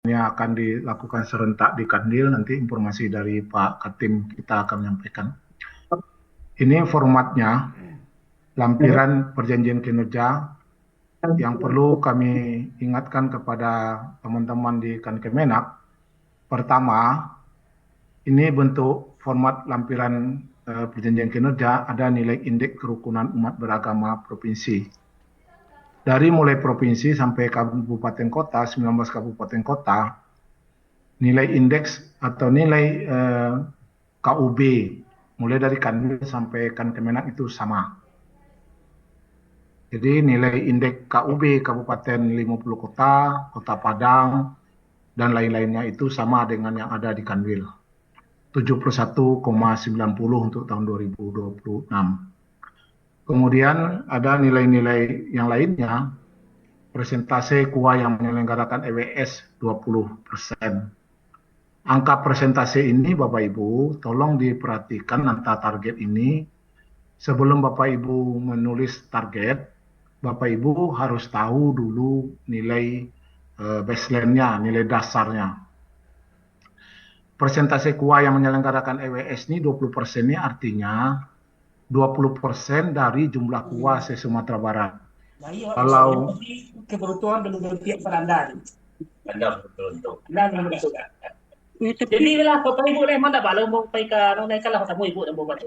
Ini akan dilakukan serentak di Kandil, nanti informasi dari Pak Katim kita akan menyampaikan. Ini formatnya, lampiran perjanjian kinerja yang perlu kami ingatkan kepada teman-teman di Kemenak. Pertama, ini bentuk format lampiran perjanjian kinerja, ada nilai indeks kerukunan umat beragama provinsi. Dari mulai provinsi sampai kabupaten kota, 19 kabupaten kota, nilai indeks atau nilai KUB mulai dari Kanwil sampai Kemenak itu sama. Jadi nilai indeks KUB Kabupaten 50 Kota, Kota Padang, dan lain-lainnya itu sama dengan yang ada di Kanwil. 71,90 untuk tahun 2026. Kemudian ada nilai-nilai yang lainnya, persentase KUA yang menyelenggarakan EWS 20%. Angka persentase ini Bapak Ibu, tolong diperhatikan angka target ini. Sebelum Bapak Ibu menulis target, Bapak Ibu harus tahu dulu nilai baseline-nya, nilai dasarnya. Persentase KUA yang menyelenggarakan EWS ini 20% ini artinya 20% dari jumlah KUA se-Sumatera Barat. Kalau keberuntungan dan tiap perandaan. Anda beruntung. Anda beruntung. Jadi lah kota ibu lah mana kalau mau pergi ke mana kalau ketemu ibu dan bawa batu.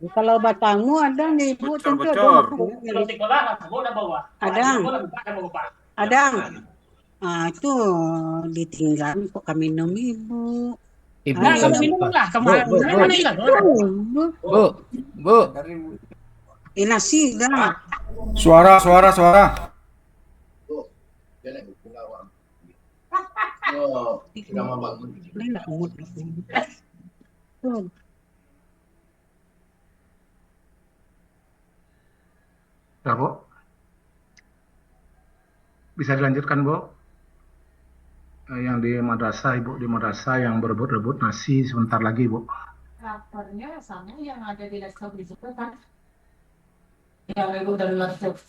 Kalau batamu ada nih ibu tentu Kalau sekolah kamu udah bawa. ada. Bawa. Ada. Ah itu ditinggal kok kami minum ibu. Ibu, Nah, kamu minum lah, kamu mana ikan? Bu. Nasi dah. Suara. Enak mood. ya, Bu. Bisa dilanjutkan, Bu? Yang di madrasah, Ibu, di madrasah yang berebut-rebut nasi sebentar lagi, Bu. Laparnya sama yang ada di laptop di situ kan? Yang ibu dari laptop.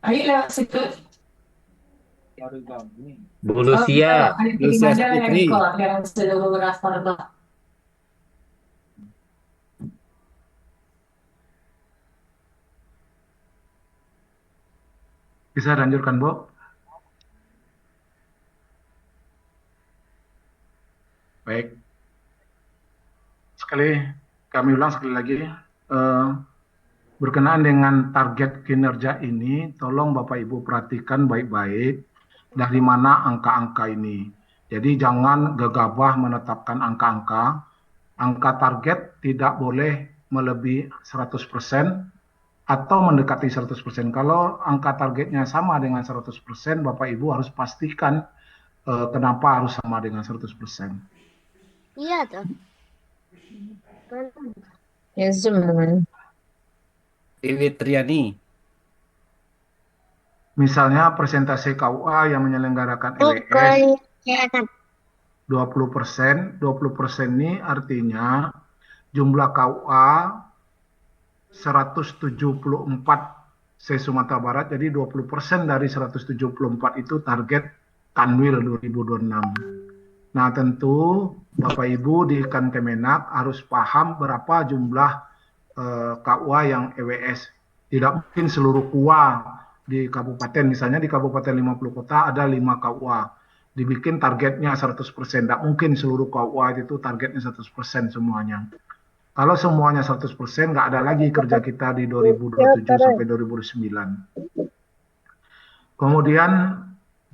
Ayo lewat situ. Bu Lucia. Lucia Sapitri. Yang seluruh lapar bah. Bisa lanjutkan, Bu? Baik. Kami ulang sekali lagi. Berkenaan dengan target kinerja ini, tolong Bapak Ibu perhatikan baik-baik dari mana angka-angka ini. Jadi jangan gegabah menetapkan angka-angka. Angka target tidak boleh melebihi 100% atau mendekati 100%. Kalau angka targetnya sama dengan 100%, Bapak Ibu harus pastikan kenapa harus sama dengan 100%. Iya tuh. Ya, Zoom namanya. Iwi Triani. Misalnya persentase KUA yang menyelenggarakan EWS 20%, 20% ini artinya jumlah KUA 174 se-Sumatera Barat, jadi 20% dari 174 itu target Kanwil 2026. Nah tentu Bapak Ibu di Kemenak harus paham berapa jumlah KUA yang EWS. Tidak mungkin seluruh KUA di kabupaten, misalnya di Kabupaten 50 Kota ada 5 KUA. Dibikin targetnya 100%. Tidak mungkin seluruh KUA itu targetnya 100% semuanya. Kalau semuanya 100%, nggak ada lagi kerja kita di 2027 sampai 2029. Kemudian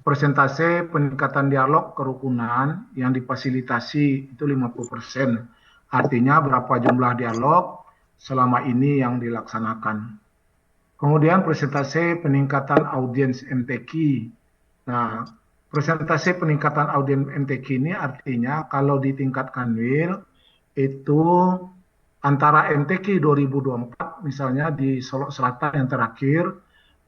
persentase peningkatan dialog kerukunan yang difasilitasi itu 50%. Artinya berapa jumlah dialog selama ini yang dilaksanakan. Kemudian persentase peningkatan audiens MTQ. Nah, persentase peningkatan audiens MTQ ini artinya kalau di tingkat Kanwil itu antara MTQ 2024 misalnya di Solok Selatan yang terakhir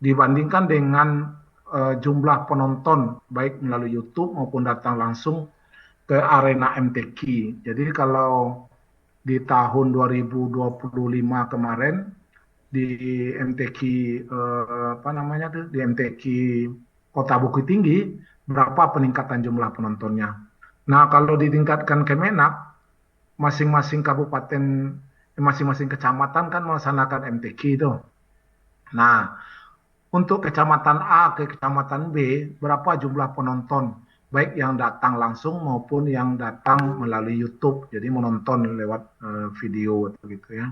dibandingkan dengan jumlah penonton baik melalui YouTube maupun datang langsung ke arena MTQ. Jadi kalau di tahun 2025 kemarin di MTQ di MTQ Kota Bukit Tinggi berapa peningkatan jumlah penontonnya. Nah, kalau ditingkatkan Kemenak, masing-masing kabupaten, masing-masing kecamatan kan melaksanakan MTQ itu. Nah, untuk kecamatan A ke kecamatan B, berapa jumlah penonton, baik yang datang langsung maupun yang datang melalui YouTube, jadi menonton lewat video atau gitu ya.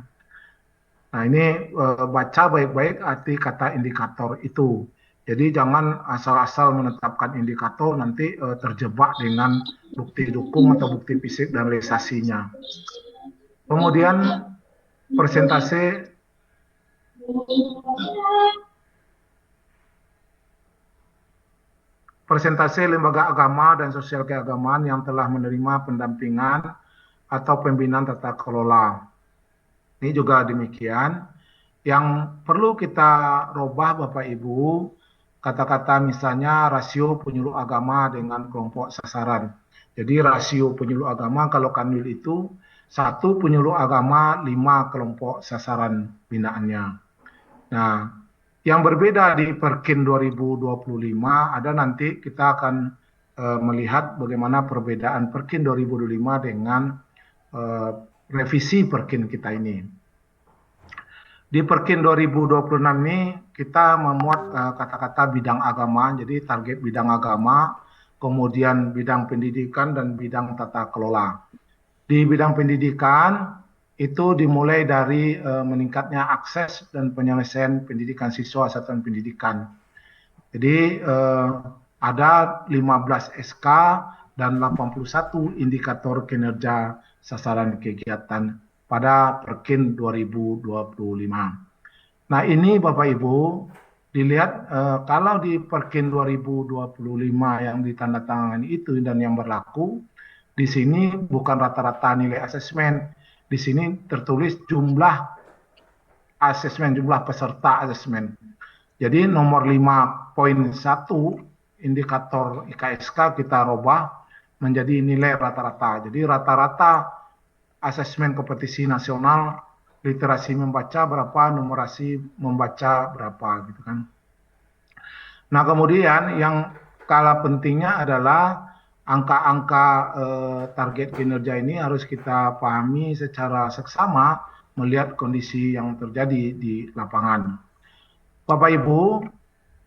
Nah, ini baca baik-baik arti kata indikator itu. Jadi jangan asal-asal menetapkan indikator, nanti terjebak dengan bukti dukung atau bukti fisik dan realisasinya. Kemudian persentase lembaga agama dan sosial keagamaan yang telah menerima pendampingan atau pembinaan tata kelola. Ini juga demikian. Yang perlu kita robah Bapak Ibu, kata-kata misalnya rasio penyuluh agama dengan kelompok sasaran. Jadi rasio penyuluh agama kalau Kanwil itu 1 penyuluh agama 5 kelompok sasaran binaannya. Nah, yang berbeda di Perkin 2025 ada nanti kita akan melihat bagaimana perbedaan Perkin 2025 dengan revisi Perkin kita ini. Di Perkin 2026 ini kita memuat kata-kata bidang agama, jadi target bidang agama, kemudian bidang pendidikan dan bidang tata kelola. Di bidang pendidikan itu dimulai dari meningkatnya akses dan penyelesaian pendidikan siswa satuan pendidikan. Jadi ada 15 SK dan 81 indikator kinerja sasaran kegiatan pada Perkin 2025. Nah, ini Bapak Ibu dilihat kalau di Perkin 2025 yang ditandatangani itu dan yang berlaku, di sini bukan rata-rata nilai asesmen. Di sini tertulis jumlah asesmen, jumlah peserta asesmen. Jadi nomor 5.1 indikator IKSK kita robah menjadi nilai rata-rata. Jadi rata-rata asesmen kompetisi nasional literasi membaca berapa, numerasi membaca berapa gitu kan. Nah, kemudian yang kalah pentingnya adalah angka-angka target kinerja ini harus kita pahami secara seksama melihat kondisi yang terjadi di lapangan. Bapak Ibu,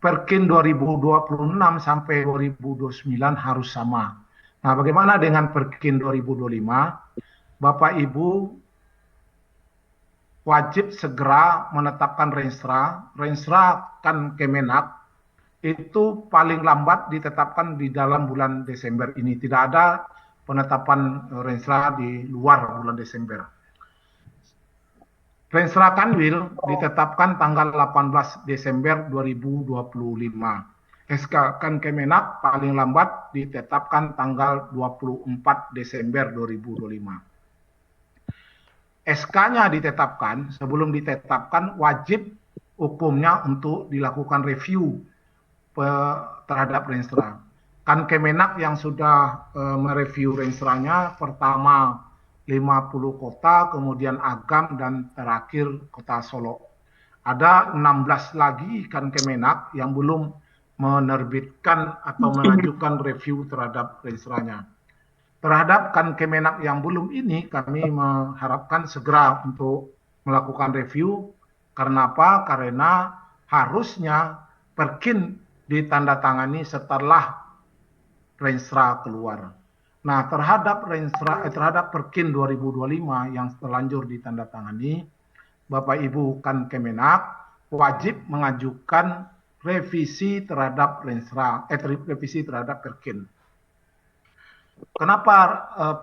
Perkin 2026 sampai 2029 harus sama. Nah, bagaimana dengan Perkin 2025? Bapak Ibu wajib segera menetapkan Renstra. Renstra kan Kemenak itu paling lambat ditetapkan di dalam bulan Desember ini. Tidak ada penetapan Renstra di luar bulan Desember. Renstra Kanwil ditetapkan tanggal 18 Desember 2025. SK kan Kemenak paling lambat ditetapkan tanggal 24 Desember 2025. SK-nya ditetapkan, sebelum ditetapkan wajib hukumnya untuk dilakukan review terhadap Renstra. Kan Kemenak yang sudah mereview Renstranya pertama 50 kota, kemudian Agam, dan terakhir kota Solo. Ada 16 lagi kan Kemenak yang belum menerbitkan atau mengajukan review terhadap Renstranya. Terhadap kan Kemenak yang belum ini, kami mengharapkan segera untuk melakukan review. Karena apa? Karena harusnya Perkin ditandatangani setelah Renstra keluar. Nah, terhadap terhadap Perkin 2025 yang terlanjur ditandatangani, Bapak Ibu kan Kemenak wajib mengajukan revisi terhadap Renstra, revisi terhadap Perkin. Kenapa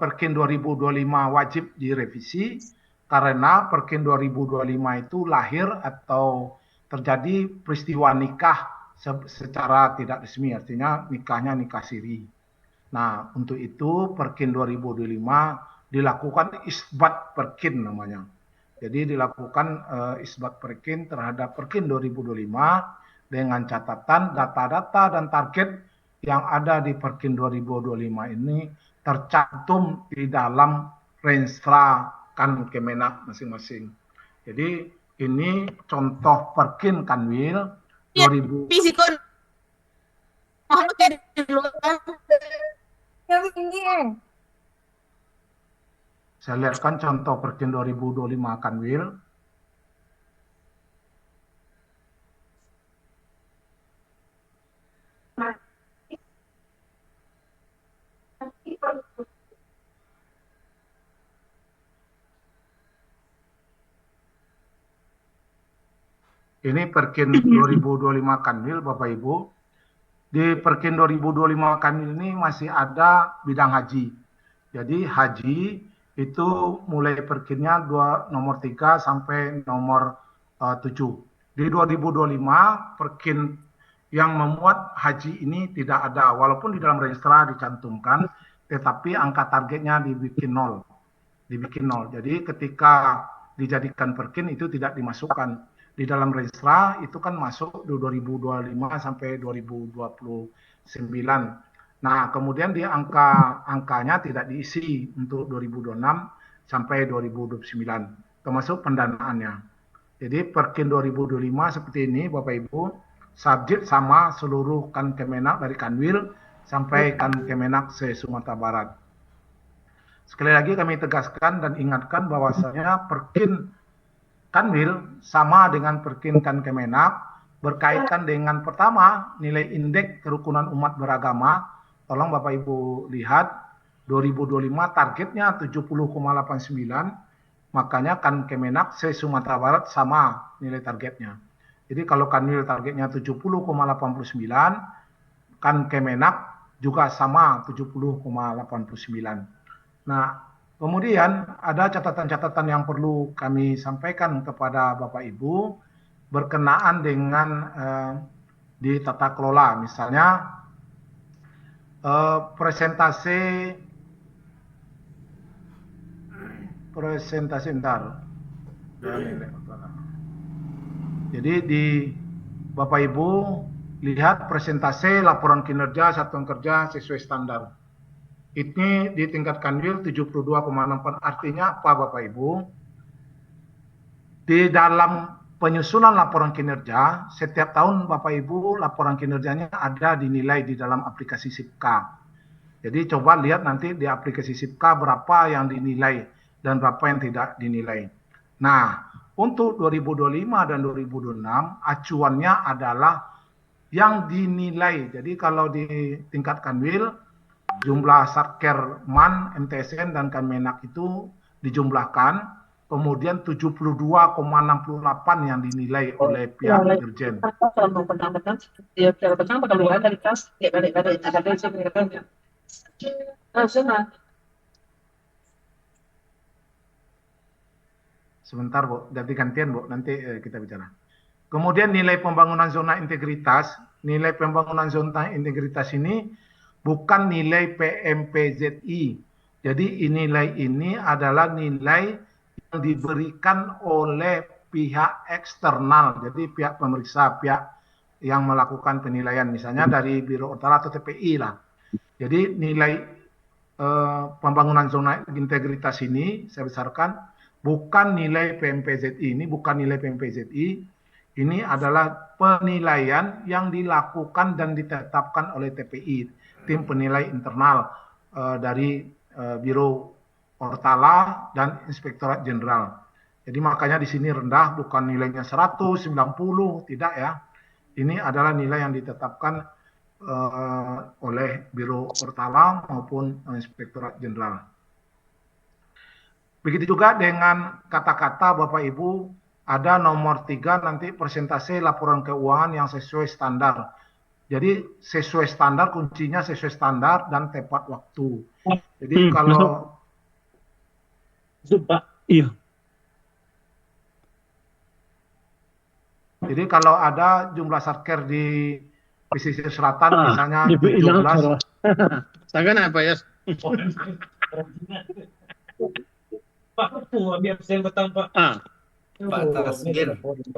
Perkin 2025 wajib direvisi? Karena Perkin 2025 itu lahir atau terjadi peristiwa nikah secara tidak resmi, artinya nikahnya nikah siri. Nah, untuk itu Perkin 2025 dilakukan isbat Perkin namanya. Jadi dilakukan isbat Perkin terhadap Perkin 2025 dengan catatan data-data dan target yang ada di Perkin 2025 ini tercantum di dalam Renstra kan Kemenak masing-masing. Jadi ini contoh Perkin Kanwil 2000. kayak di luar. Yang ini. Saya lihatkan contoh Perkin 2025 Kanwil. Ini Perkin 2025 Kanwil, Bapak Ibu. Di Perkin 2025 Kanwil ini masih ada bidang haji. Jadi haji itu mulai perkinnya nomor 3 sampai nomor 7. Di 2025 perkin yang memuat haji ini tidak ada, walaupun di dalam registra dicantumkan, tetapi angka targetnya dibikin nol. Jadi ketika dijadikan perkin itu tidak dimasukkan. Di dalam registra itu kan masuk di 2025 sampai 2029. Nah, kemudian di angkanya tidak diisi untuk 2026 sampai 2029, termasuk pendanaannya. Jadi Perkin 2025 seperti ini, Bapak Ibu, subjek sama seluruh kan Kemenak dari Kanwil sampai kan Kemenak se-Sumatera Barat. Sekali lagi kami tegaskan dan ingatkan bahwasanya Perkin Kanwil sama dengan Perkin kan Kemenak berkaitan dengan pertama nilai indeks kerukunan umat beragama. Tolong Bapak Ibu lihat 2025 targetnya 70,89, makanya kan Kemenak se-Sumatera Barat sama nilai targetnya. Jadi kalau Kanwil targetnya 70,89, kan Kemenak juga sama 70,89. Nah, kemudian ada catatan-catatan yang perlu kami sampaikan kepada Bapak Ibu berkenaan dengan di tata kelola, misalnya presentasi ntar. Jadi di Bapak Ibu lihat presentasi laporan kinerja satuan kerja sesuai standar. Ini di tingkat Kanwil 72,64. Artinya apa Bapak Ibu? Di dalam penyusunan laporan kinerja, setiap tahun Bapak Ibu laporan kinerjanya ada dinilai di dalam aplikasi SIPKA. Jadi coba lihat nanti di aplikasi SIPKA berapa yang dinilai dan berapa yang tidak dinilai. Nah, untuk 2025 dan 2026 acuannya adalah yang dinilai. Jadi kalau di tingkat Kanwil jumlah Satkerman, MTSN dan Kemenak itu dijumlahkan, kemudian 72,68 yang dinilai oleh pihak Dirjen. Sebentar Bu, ganti gantian Bu, nanti kita bicara. Kemudian nilai pembangunan zona integritas, nilai pembangunan zona integritas ini bukan nilai PMPZI. Jadi nilai ini adalah nilai yang diberikan oleh pihak eksternal. Jadi pihak pemeriksa, pihak yang melakukan penilaian, misalnya dari Biro Utara atau TPI lah. Jadi nilai pembangunan zona integritas ini saya besarkan bukan nilai PMPZI, ini bukan nilai PMPZI. Ini adalah penilaian yang dilakukan dan ditetapkan oleh TPI, tim penilai internal dari Biro Ortala dan Inspektorat Jenderal. Jadi makanya di sini rendah, bukan nilainya 190, tidak ya. Ini adalah nilai yang ditetapkan oleh Biro Ortala maupun Inspektorat Jenderal. Begitu juga dengan kata-kata Bapak Ibu, ada nomor 3 nanti persentase laporan keuangan yang sesuai standar. Jadi sesuai standar, kuncinya sesuai standar dan tepat waktu. Jadi kalau jadi kalau ada jumlah satker di pesisir selatan misalnya 17. Sangan apa ya? Pak, biar saya betang Pak. Batas gen. Waktu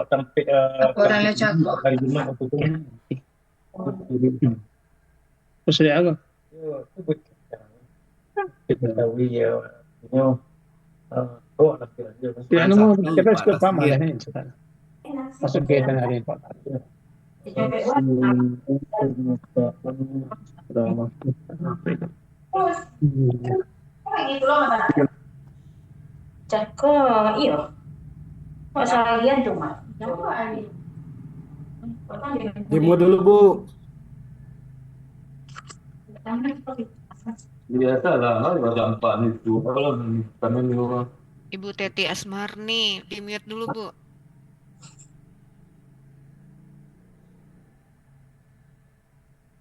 sampai Orangnya cakap. hari Jumat waktu itu. Terus dia apa? Kita tahu ya. Oh, anak dia. Dia nemu kita suka pamah dah ni. Masuk ke tanah dia Pak. Cako, iyo. Masalah cuma. Demo dulu, Bu. Biasa lah, nggak gampang itu. Kalau kami minum. Ibu Teti Asmarni, di mute dulu, Bu.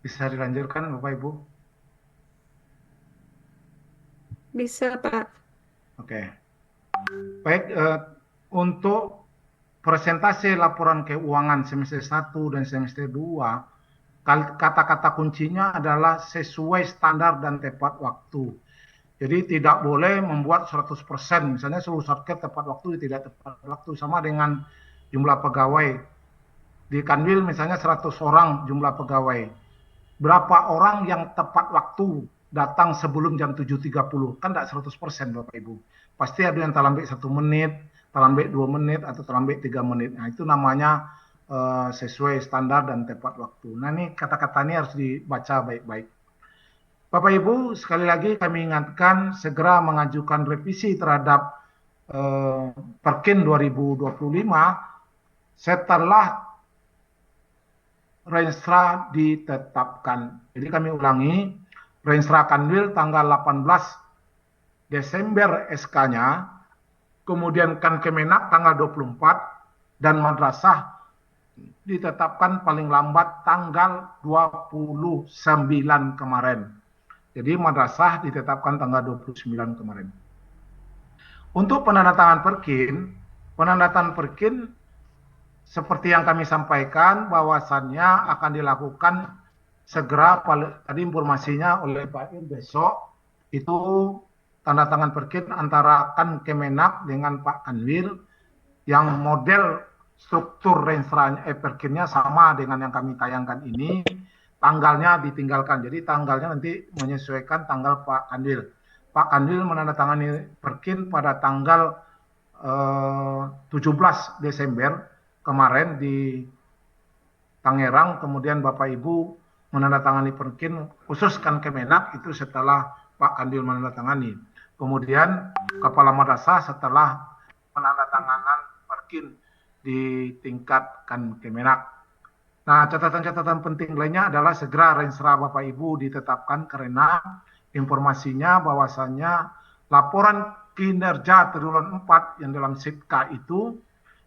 Bisa dilanjutkan Bapak Ibu? Bisa, Pak. Oke. Baik, untuk presentasi laporan keuangan semester 1 dan semester 2, kata-kata kuncinya adalah sesuai standar dan tepat waktu. Jadi tidak boleh membuat 100%, misalnya seluruh satker tepat waktu, tidak tepat waktu, sama dengan jumlah pegawai. Di Kanwil misalnya 100 orang jumlah pegawai. Berapa orang yang tepat waktu datang sebelum jam 7.30? Kan tidak 100% Bapak Ibu. Pasti ada yang terlambat 1 menit, terlambat 2 menit, atau terlambat 3 menit. Nah itu namanya sesuai standar dan tepat waktu. Nah ini kata-kata ini harus dibaca baik-baik. Bapak Ibu, sekali lagi kami ingatkan segera mengajukan revisi terhadap Perkin 2025 setelah Renstra ditetapkan. Jadi kami ulangi, Renstra Kanwil tanggal 18 Desember SK-nya, kemudian Kemenak tanggal 24, dan madrasah ditetapkan paling lambat tanggal 29 kemarin. Jadi madrasah ditetapkan tanggal 29 kemarin. Untuk penandatangan Perkin seperti yang kami sampaikan bahwasannya akan dilakukan segera, tadi informasinya oleh Pak Ir besok, itu tanda tangan Perkin antara Kemenak dengan Pak Kanwil yang model struktur Perkinnya sama dengan yang kami tayangkan ini, tanggalnya ditinggalkan. Jadi tanggalnya nanti menyesuaikan tanggal Pak Kanwil. Pak Kanwil menandatangani Perkin pada tanggal 17 Desember kemarin di Tangerang, kemudian Bapak Ibu menandatangani Perkin khusus Kemenak itu setelah Pak Kanwil menandatangani. Kemudian Kepala Madrasah setelah penandatanganan Perkin di tingkat Kemenak. Nah, catatan-catatan penting lainnya adalah segera Renstra Bapak Ibu ditetapkan karena informasinya bahwasannya laporan kinerja triwulan 4 yang dalam SIPK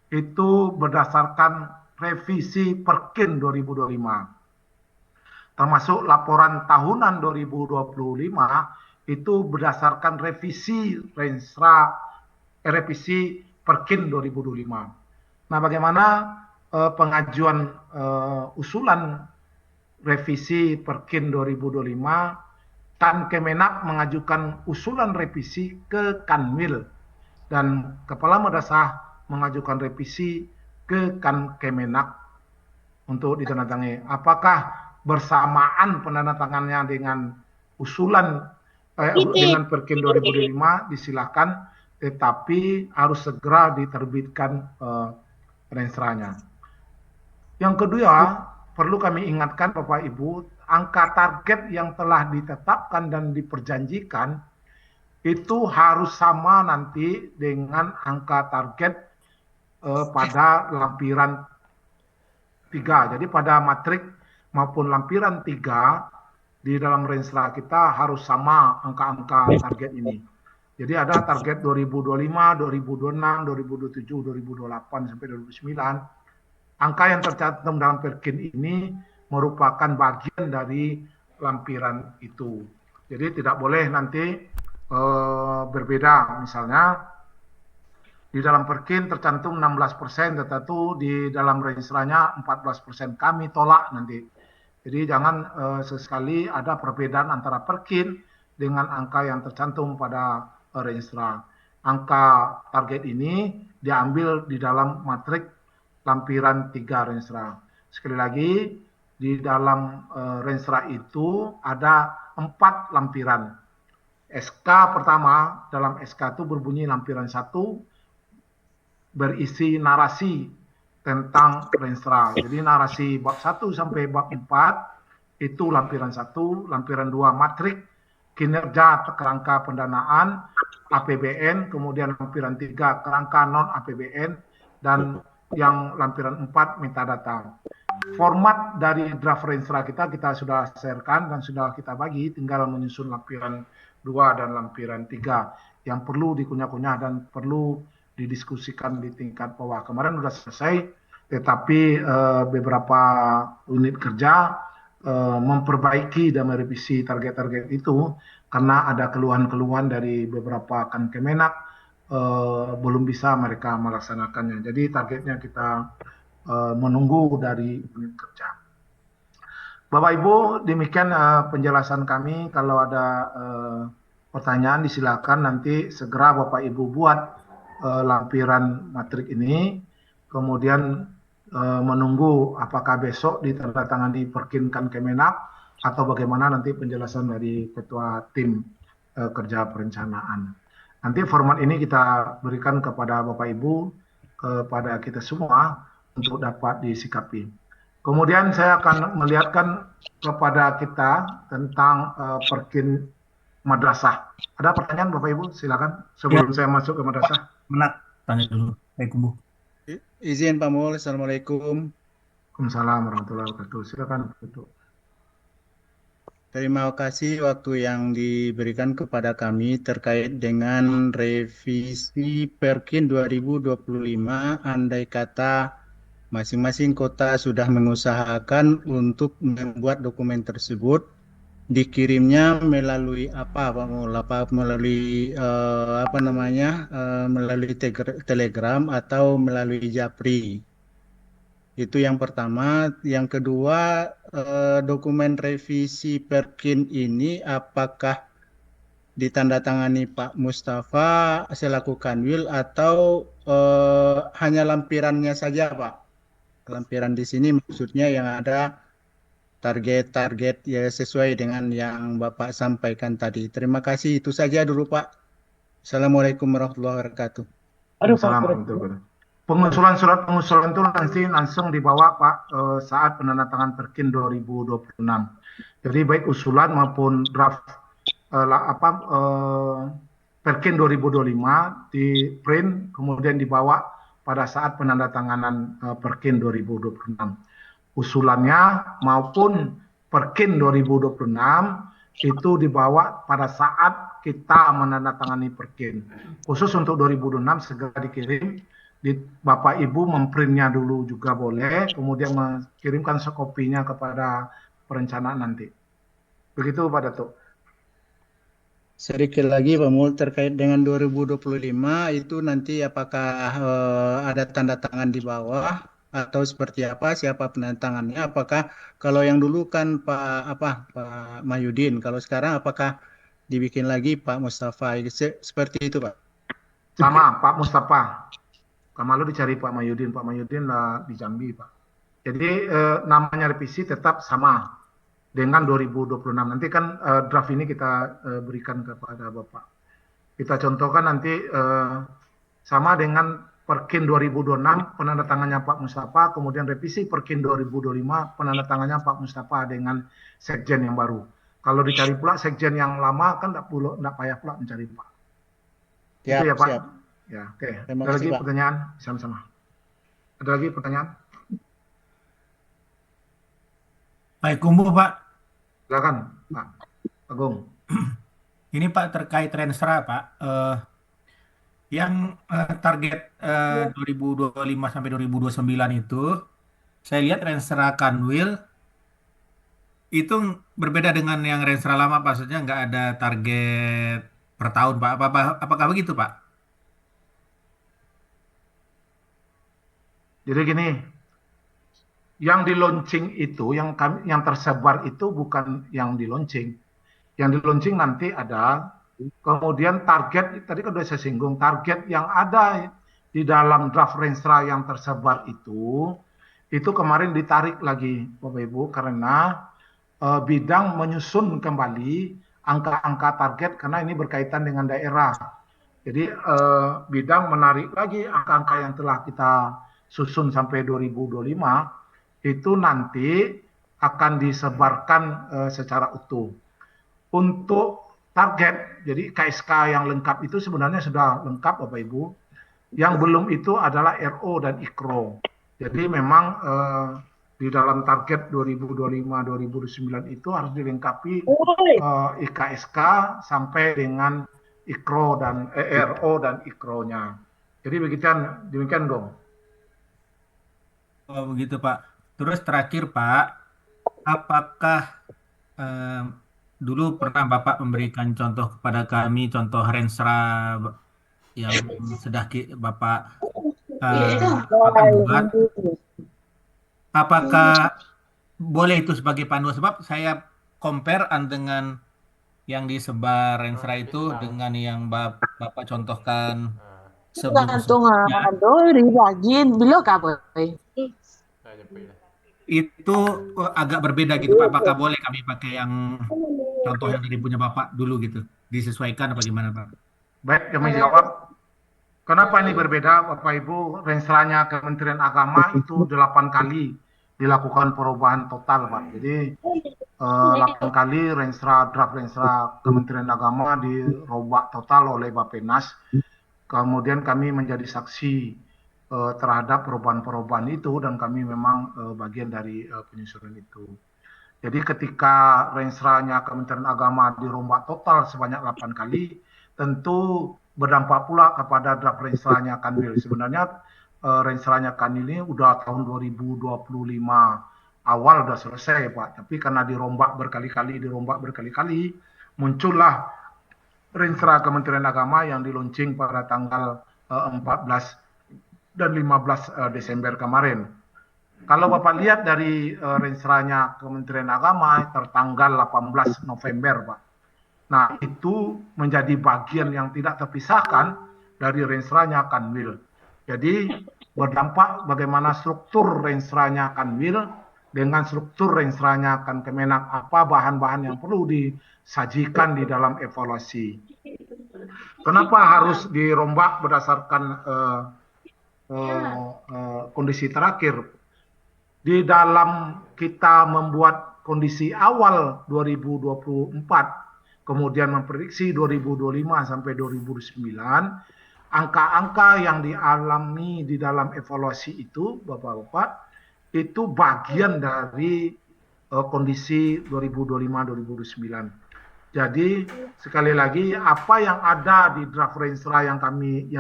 itu berdasarkan revisi Perkin 2025. Termasuk laporan tahunan 2025 itu berdasarkan revisi revisi Perkin 2025. Nah, bagaimana pengajuan usulan revisi Perkin 2025? Kemenak mengajukan usulan revisi ke Kanwil dan Kepala Madrasah mengajukan revisi ke Kemenak untuk ditandatangani. Apakah bersamaan penandatangannya dengan usulan dengan Perkin 2025? Disilahkan, tetapi harus segera diterbitkan renstranya. Yang kedua, perlu kami ingatkan Bapak Ibu, angka target yang telah ditetapkan dan diperjanjikan itu harus sama nanti dengan angka target pada lampiran 3. Jadi pada matrik maupun lampiran 3 di dalam Renstra kita harus sama angka-angka target ini. Jadi ada target 2025, 2026, 2027, 2028 sampai 2029. Angka yang tercantum dalam Perkin ini merupakan bagian dari lampiran itu. Jadi tidak boleh nanti berbeda. Misalnya di dalam Perkin tercantum 16%, tetapi di dalam Renstranya 14%. Kami tolak nanti. Jadi jangan sesekali ada perbedaan antara Perkin dengan angka yang tercantum pada Renstra. Angka target ini diambil di dalam matrik lampiran 3 Renstra. Sekali lagi, di dalam Renstra itu ada 4 lampiran. SK pertama, dalam SK itu berbunyi lampiran 1, berisi narasi tentang Renstra. Jadi narasi bab 1 sampai bab 4 itu lampiran 1, lampiran 2 matrik kinerja kerangka pendanaan APBN, kemudian lampiran 3 kerangka non APBN, dan yang lampiran 4 metadata. Format dari draft Renstra kita sudah sharekan dan sudah kita bagi, tinggal menyusun lampiran 2 dan lampiran 3 yang perlu dikunyah-kunyah dan perlu didiskusikan di tingkat bawah. Kemarin sudah selesai, tetapi beberapa unit kerja memperbaiki dan merevisi target-target itu karena ada keluhan-keluhan dari beberapa Kemenak, belum bisa mereka melaksanakannya. Jadi targetnya kita menunggu dari unit kerja. Bapak Ibu, demikian penjelasan kami. Kalau ada pertanyaan disilakan nanti segera Bapak Ibu buat lampiran matrik ini, kemudian menunggu apakah besok ditandatangani perkinkan Kemenak atau bagaimana nanti penjelasan dari ketua tim kerja perencanaan. Nanti format ini kita berikan kepada Bapak Ibu, kepada kita semua untuk dapat disikapi. Kemudian saya akan melihatkan kepada kita tentang perkin madrasah. Ada pertanyaan Bapak Ibu? Silakan sebelum saya masuk ke madrasah. Menak, tanya dulu. Baik, Kumbu. Izin Pak Mul, Assalamualaikum. Waalaikumsalam warahmatullahi wabarakatuh. Silakan. Terima kasih waktu yang diberikan kepada kami terkait dengan revisi Perkin 2025. Andai kata masing-masing kota sudah mengusahakan untuk membuat dokumen tersebut, dikirimnya melalui apa Pak Mul? Melalui melalui Telegram atau melalui Japri. Itu yang pertama. Yang kedua, dokumen revisi Perkin ini apakah ditandatangani Pak Mustafa selaku Kanwil atau hanya lampirannya saja Pak? Lampiran di sini maksudnya yang ada target-target ya sesuai dengan yang Bapak sampaikan tadi. Terima kasih, itu saja dulu Pak. Assalamualaikum warahmatullahi wabarakatuh. Assalamualaikum. Pengusulan surat pengusulan itu nanti langsung dibawa Pak saat penandatangan Perkin 2026. Jadi baik usulan maupun draft Perkin 2025 di print kemudian dibawa pada saat penandatanganan Perkin 2026. Usulannya maupun Perkin 2026 itu dibawa pada saat kita menandatangani Perkin. Khusus untuk 2026 segera dikirim. Bapak Ibu memprintnya dulu juga boleh, kemudian mengirimkan sekopinya kepada perencanaan nanti. Begitu Pak Datuk. Sedikit lagi Pak Mul terkait dengan 2025 itu nanti apakah ada tanda tangan di bawah atau seperti apa, siapa penandatangannya? Apakah kalau yang dulu kan Pak Mahyudin, kalau sekarang apakah dibikin lagi Pak Mustafa? Seperti itu Pak. Sama Pak Mustafa. Lalu dicari Pak Mahyudin. Pak Mahyudin lah di Jambi Pak. Jadi namanya revisi tetap sama dengan 2026. Nanti kan draft ini kita berikan kepada Bapak. Kita contohkan nanti sama dengan Perkin 2026 penandatangannya Pak Mustafa, kemudian revisi Perkin 2025 penandatangannya Pak Mustafa dengan sekjen yang baru. Kalau dicari pula sekjen yang lama kan tidak payah pula mencari Pak. Siap, itu ya Pak. Siap. Ya, oke. Terima Ada kasih, lagi Pak. pertanyaan? Sama-sama. Ada lagi pertanyaan? Baik, Kumbu, Pak. Silakan, Pak Agung. Ini Pak terkait Renstra, Pak. Yang target 2025 sampai 2029 itu, saya lihat Renstra Kanwil itu berbeda dengan yang Renstra lama, Pak. Maksudnya nggak ada target per tahun, Pak. Apakah begitu, Pak? Jadi gini, yang di launching itu, yang tersebar itu bukan yang di launching. Yang di launching nanti ada, kemudian target, tadi kan sudah saya singgung, target yang ada di dalam draft Renstra yang tersebar itu kemarin ditarik lagi Bapak Ibu, karena bidang menyusun kembali angka-angka target, karena ini berkaitan dengan daerah. Jadi bidang menarik lagi angka-angka yang telah kita susun sampai 2025 itu nanti akan disebarkan secara utuh. Untuk target, jadi KSK yang lengkap itu sebenarnya sudah lengkap Bapak Ibu. Yang belum itu adalah RO dan IKRO. Jadi memang di dalam target 2025-2029 itu harus dilengkapi IKSK sampai dengan IKRO dan RO dan IKRO-nya. Jadi demikian Gong. Oh begitu Pak. Terus terakhir Pak, apakah dulu pernah Bapak memberikan contoh kepada kami, contoh Rensra yang sudah Bapak akan buat? Apakah boleh itu sebagai panduan? Sebab saya compare dengan yang disebar Rensra itu dengan yang Bapak contohkan sebelum-sebelumnya. Itu agak berbeda gitu Pak. Apakah boleh kami pakai yang contoh yang dari punya Bapak dulu gitu? Disesuaikan apa gimana Pak? Baik, kami jawab. Kenapa ini berbeda Bapak Ibu? Rensranya Kementerian Agama itu 8 kali dilakukan perubahan total Pak. Jadi 8 kali draft Rensra Kementerian Agama dirubah total oleh Bappenas. Kemudian kami menjadi saksi terhadap perubahan-perubahan itu dan kami memang bagian dari penyusunan itu. Jadi ketika Rensranya Kementerian Agama dirombak total sebanyak 8 kali, tentu berdampak pula kepada draft Rensranya Kanwil. Sebenarnya Rensranya Kanwil ini udah tahun 2025 awal udah selesai Pak, tapi karena dirombak berkali-kali, muncullah Rensra Kementerian Agama yang diluncing pada tanggal 14 dan 15 Desember kemarin. Kalau Bapak lihat dari Rensranya Kementerian Agama tertanggal 18 November Pak. Nah itu menjadi bagian yang tidak terpisahkan dari Rensranya Kanwil. Jadi berdampak bagaimana struktur Rensranya Kanwil dengan struktur Rensranya Kemenak, apa bahan-bahan yang perlu disajikan di dalam evaluasi. Kenapa harus dirombak berdasarkan kondisi terakhir? Di dalam kita membuat kondisi awal 2024, kemudian memprediksi 2025 sampai 2029, angka-angka yang dialami di dalam evaluasi itu, Bapak-Bapak, itu bagian dari kondisi 2025-2029. Jadi sekali lagi apa yang ada di draft Rensra yang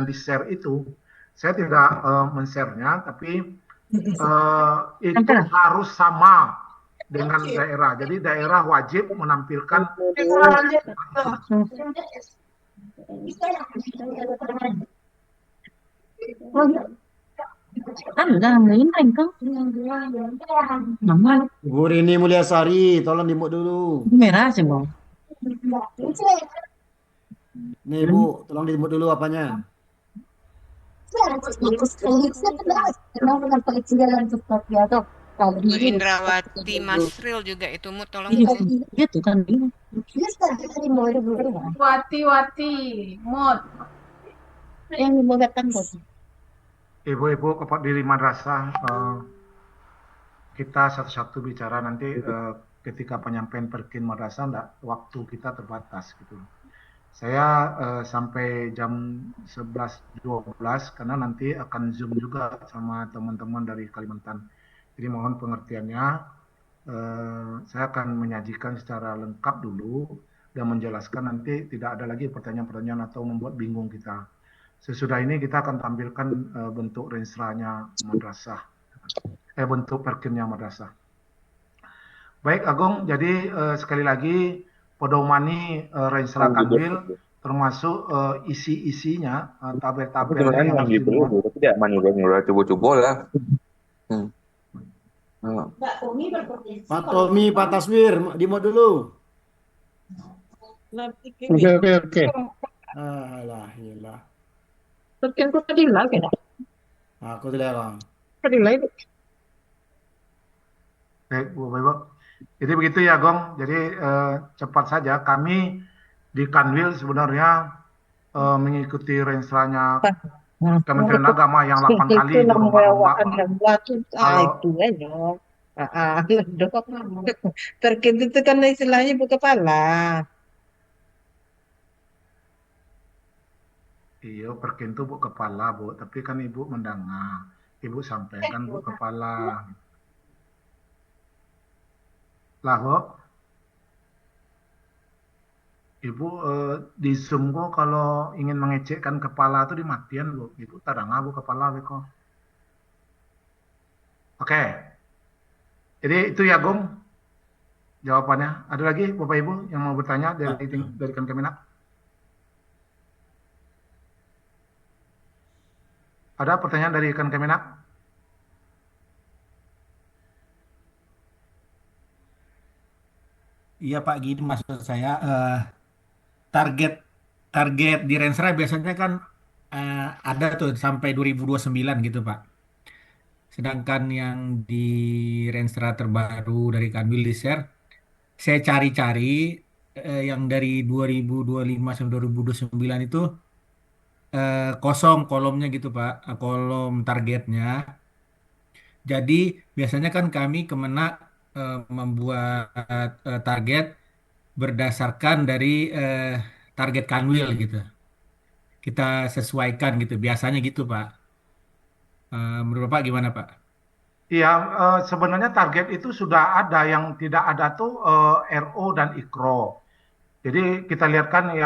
di-share itu, saya tidak men-share-nya, tapi itu harus sama dengan daerah. Jadi daerah wajib menampilkan Bu Rini Mulyasari, tolong dimut dulu. Merah semua. Nih Bu, tolong dimut dulu apanya. Bu Indrawati Masril juga itu Mut tolong. Iya tuh kan. Wati Mut. Yang dibuatkan bos. Ibu-ibu diri madrasah, kita satu-satu bicara nanti ketika penyampaian perkin madrasah, waktu kita terbatas gitu. Saya sampai jam 11.12 karena nanti akan Zoom juga sama teman-teman dari Kalimantan. Jadi mohon pengertiannya, saya akan menyajikan secara lengkap dulu dan menjelaskan nanti tidak ada lagi pertanyaan-pertanyaan atau membuat bingung kita. Sesudah ini kita akan tampilkan bentuk Rensranya madrasah, bentuk perkinnya madrasah. Baik Agung, jadi sekali lagi pedomani Rensra Kanwil termasuk isi-isinya, tabel-tabelnya yang harus dimuat. Tidak manual coba-coba lah. Pak Tommy, Pak Taswir, dimut dulu. Oke. Alah, iyalah. Perkin ko tadi lagi dah. Aku tidak bang. Tadi lagi. Baik, Bu. Jadi begitu ya, Gong. Jadi cepat saja. Kami di Kanwil sebenarnya mengikuti Rensranya Kementerian Agama yang 8 kali Itu dirombak-rombak. namanya ada batu. Kalau Itu aja. Dok. Terkait itu kan istilahnya ibu kepala. iya Perkin itu Bu Kepala Bu, tapi kan Ibu mendengar. Ibu sampaikan Bu Kepala. Lah Bu, Ibu di Zoom kok kalau ingin mengecekkan kepala itu dimatian Bu. Ibu tadang Bu kepala beko. Oke. Jadi itu ya Gum jawabannya. Ada lagi Bapak Ibu yang mau bertanya dari Kemenak? Ada pertanyaan dari Kemenak? Iya Pak, gini maksud saya target target di Renstra biasanya kan ada tuh sampai 2029 gitu Pak. Sedangkan yang di Renstra terbaru dari Kanwil di share, saya cari-cari yang dari 2025 sampai 2029 itu kosong kolomnya gitu Pak, kolom targetnya. Jadi biasanya kan kami Kemenak membuat target berdasarkan dari target Kanwil gitu. Kita sesuaikan gitu, biasanya gitu Pak. Menurut Bapak gimana Pak? Iya, sebenarnya target itu sudah ada, yang tidak ada tuh RO dan IKRO. Jadi kita lihatkan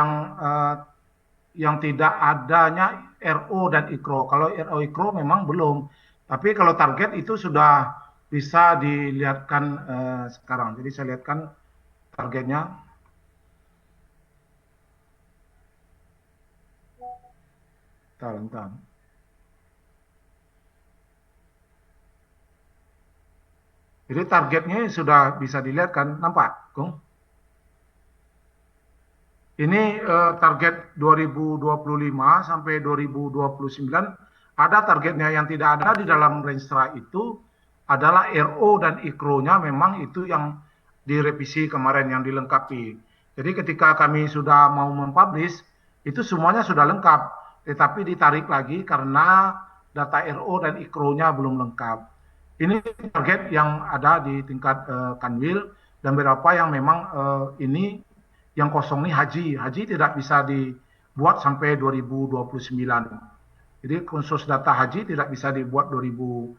yang tidak adanya RO dan IKRO. Kalau RO IKRO memang belum, tapi kalau target itu sudah bisa dilihatkan sekarang. Jadi saya lihatkan targetnya. Bentar. Jadi targetnya sudah bisa dilihat kan, nampak, Kung? Ini target 2025 sampai 2029 ada targetnya. Yang tidak ada di dalam Renstra itu adalah RO dan IKRO-nya, memang itu yang direvisi kemarin, yang dilengkapi. Jadi ketika kami sudah mau mempublish, itu semuanya sudah lengkap, tetapi ditarik lagi karena data RO dan IKRO-nya belum lengkap. Ini target yang ada di tingkat Kanwil, dan beberapa yang memang ini yang kosong ini haji tidak bisa dibuat sampai 2029. Jadi khusus data haji tidak bisa dibuat 2029,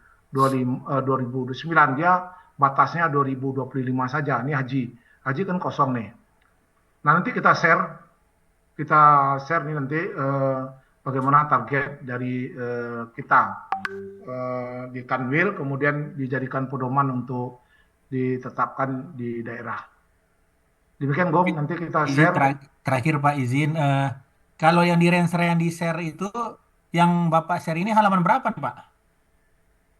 dia batasnya 2025 saja. Ini haji kan kosong nih. Nah nanti kita share nih nanti bagaimana target dari kita di Kanwil, kemudian dijadikan pedoman untuk ditetapkan di daerah. Demikian Gom, nanti kita share. Terakhir Pak izin, kalau yang di Renstra yang di share itu, yang Bapak share ini halaman berapa Pak?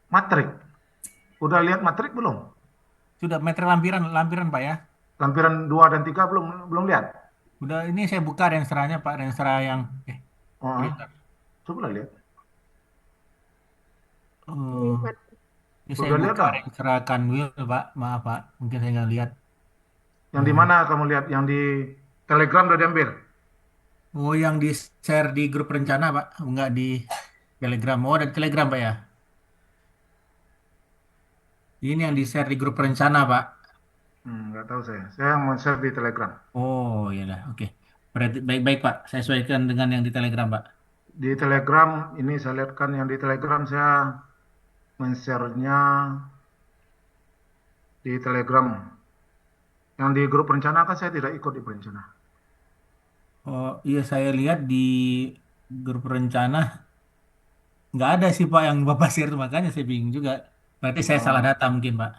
Matrik. Udah lihat matrik belum? Sudah, meter lampiran Pak ya? Lampiran 2 dan 3 belum lihat? Udah, ini saya buka Renstranya Pak, Renstra yang coba lihat. Ini saya buka Renstra Kanwil Pak, maaf Pak, mungkin saya nggak lihat. Yang di mana kamu lihat? Yang di Telegram udah diambil? Oh, yang di share di grup rencana Pak, nggak di Telegram. Oh, ada Telegram Pak ya? Ini yang di share di grup rencana Pak. Nggak tahu saya. Saya yang mau share di Telegram. Oh, iya lah, oke. Berarti baik-baik Pak, saya sesuaikan dengan yang di Telegram Pak. Di Telegram, ini saya lihatkan yang di Telegram, saya men-share-nya di Telegram. Yang di grup rencana kan saya tidak ikut di rencana. Oh iya, saya lihat di grup rencana nggak ada sih Pak yang Bapak share, makanya saya bingung juga. Berarti saya salah data mungkin Pak.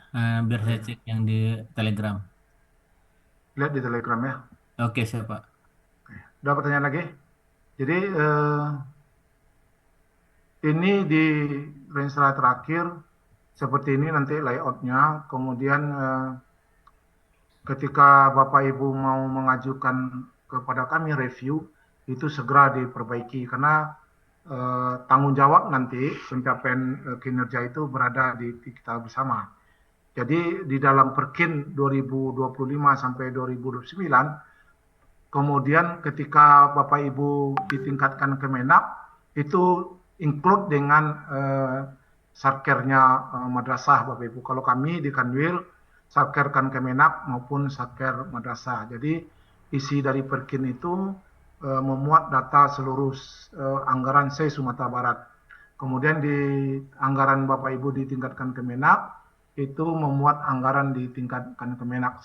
Biar saya cek yang di Telegram. Lihat di Telegram ya. Oke, siap Pak. Ada pertanyaan lagi? Jadi ini di Renstra terakhir seperti ini nanti layoutnya. Kemudian ketika Bapak Ibu mau mengajukan kepada kami review, itu segera diperbaiki karena tanggung jawab nanti pencapaian kinerja itu berada di kita bersama. Jadi di dalam Perkin 2025 sampai 2029, kemudian ketika Bapak Ibu ditingkatkan Kemenak, itu include dengan satkernya madrasah Bapak Ibu. Kalau kami di Kanwil, satker Kemenak maupun satker madrasah. Jadi isi dari Perkin itu memuat data seluruh anggaran Sumatera Barat. Kemudian di anggaran Bapak Ibu di tingkatkan Kemenak itu memuat anggaran di tingkatkan Kemenak.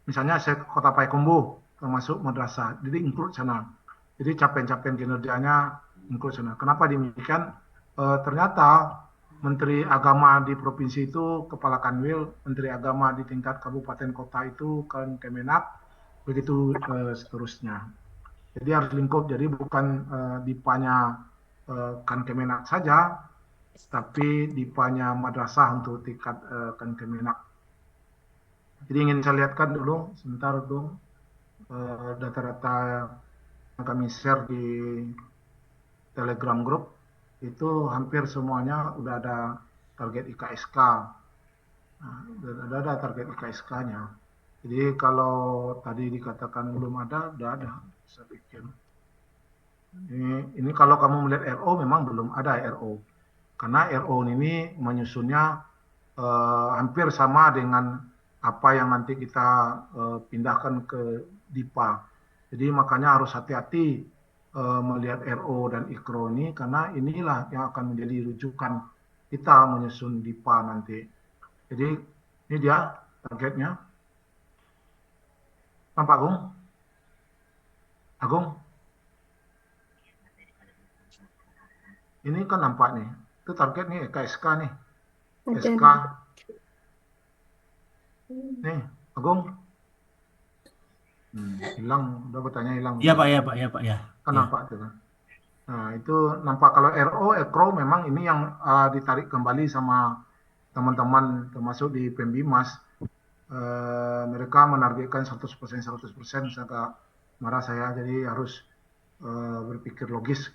Misalnya saya Kota Payakumbuh termasuk madrasah, jadi include sana. Jadi capaian-capaian kinerjanya include sana. Kenapa demikian? Ternyata Menteri Agama di provinsi itu Kepala Kanwil, Menteri Agama di tingkat kabupaten kota itu Kemenak, begitu seterusnya. Jadi harus lingkup, jadi bukan dipanya Kemenak saja, tapi dipanya madrasah untuk tingkat Kemenak. Jadi ingin saya lihatkan dulu, sebentar dong, data-data yang kami share di Telegram Group, itu hampir semuanya udah ada target IKSK. Nah, udah ada target IKSK-nya. Jadi kalau tadi dikatakan belum ada, udah ada, saya pikir. Ini kalau kamu melihat RO memang belum ada RO. Karena RO ini menyusunnya hampir sama dengan apa yang nanti kita pindahkan ke DIPA. Jadi makanya harus hati-hati melihat RO dan IKRO ini, karena inilah yang akan menjadi rujukan kita menyusun DIPA nanti. Jadi ini dia targetnya. Nampak Agung? Agung? Ini kan nampak nih. Itu target nih KSK nih. SK. Nih, Agung. Hilang, udah bertanya hilang. Iya Pak, ya Pak, ya Pak, ya. Kan Ya. nampak tuh kan. Nah, itu nampak kalau RO, EKRO memang ini yang ditarik kembali sama teman-teman termasuk di Pembimas. Mereka menargetkan 100%, saya agak marah saya, jadi harus berpikir logis.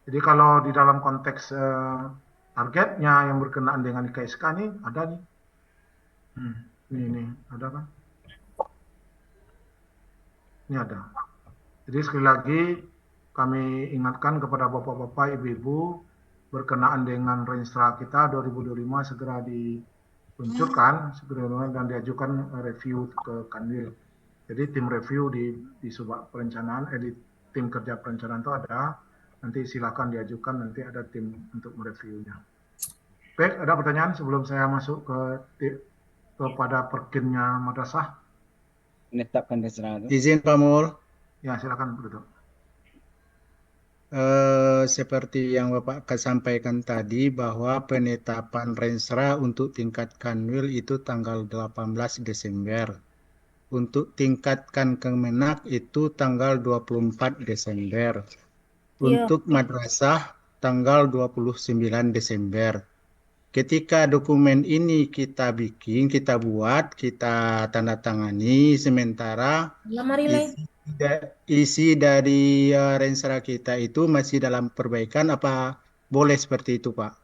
Jadi kalau di dalam konteks targetnya yang berkenaan dengan IKSK nih, ada nih. Ini ada kan? Ini ada. Jadi sekali lagi kami ingatkan kepada bapak-bapak, ibu-ibu berkenaan dengan Renstra kita 2025 segera diluncurkan, dan diajukan review ke Kanwil. Jadi tim review di Subak Perencanaan, di tim kerja perencanaan itu ada. Nanti silakan diajukan, nanti ada tim untuk mereviewnya. Baik, ada pertanyaan sebelum saya masuk kepada perkinnya madrasah? Menetapkan Renstra. Izin Pak Mul. Ya, silakan duduk. Seperti yang Bapak sampaikan tadi bahwa penetapan Renstra untuk tingkat Kanwil itu tanggal 18 Desember. Untuk tingkatkan Kemenak itu tanggal 24 Desember. Untuk madrasah tanggal 29 Desember. Ketika dokumen ini kita bikin, kita buat, kita tanda tangani, sementara isi dari Renstra kita itu masih dalam perbaikan, apa boleh seperti itu Pak?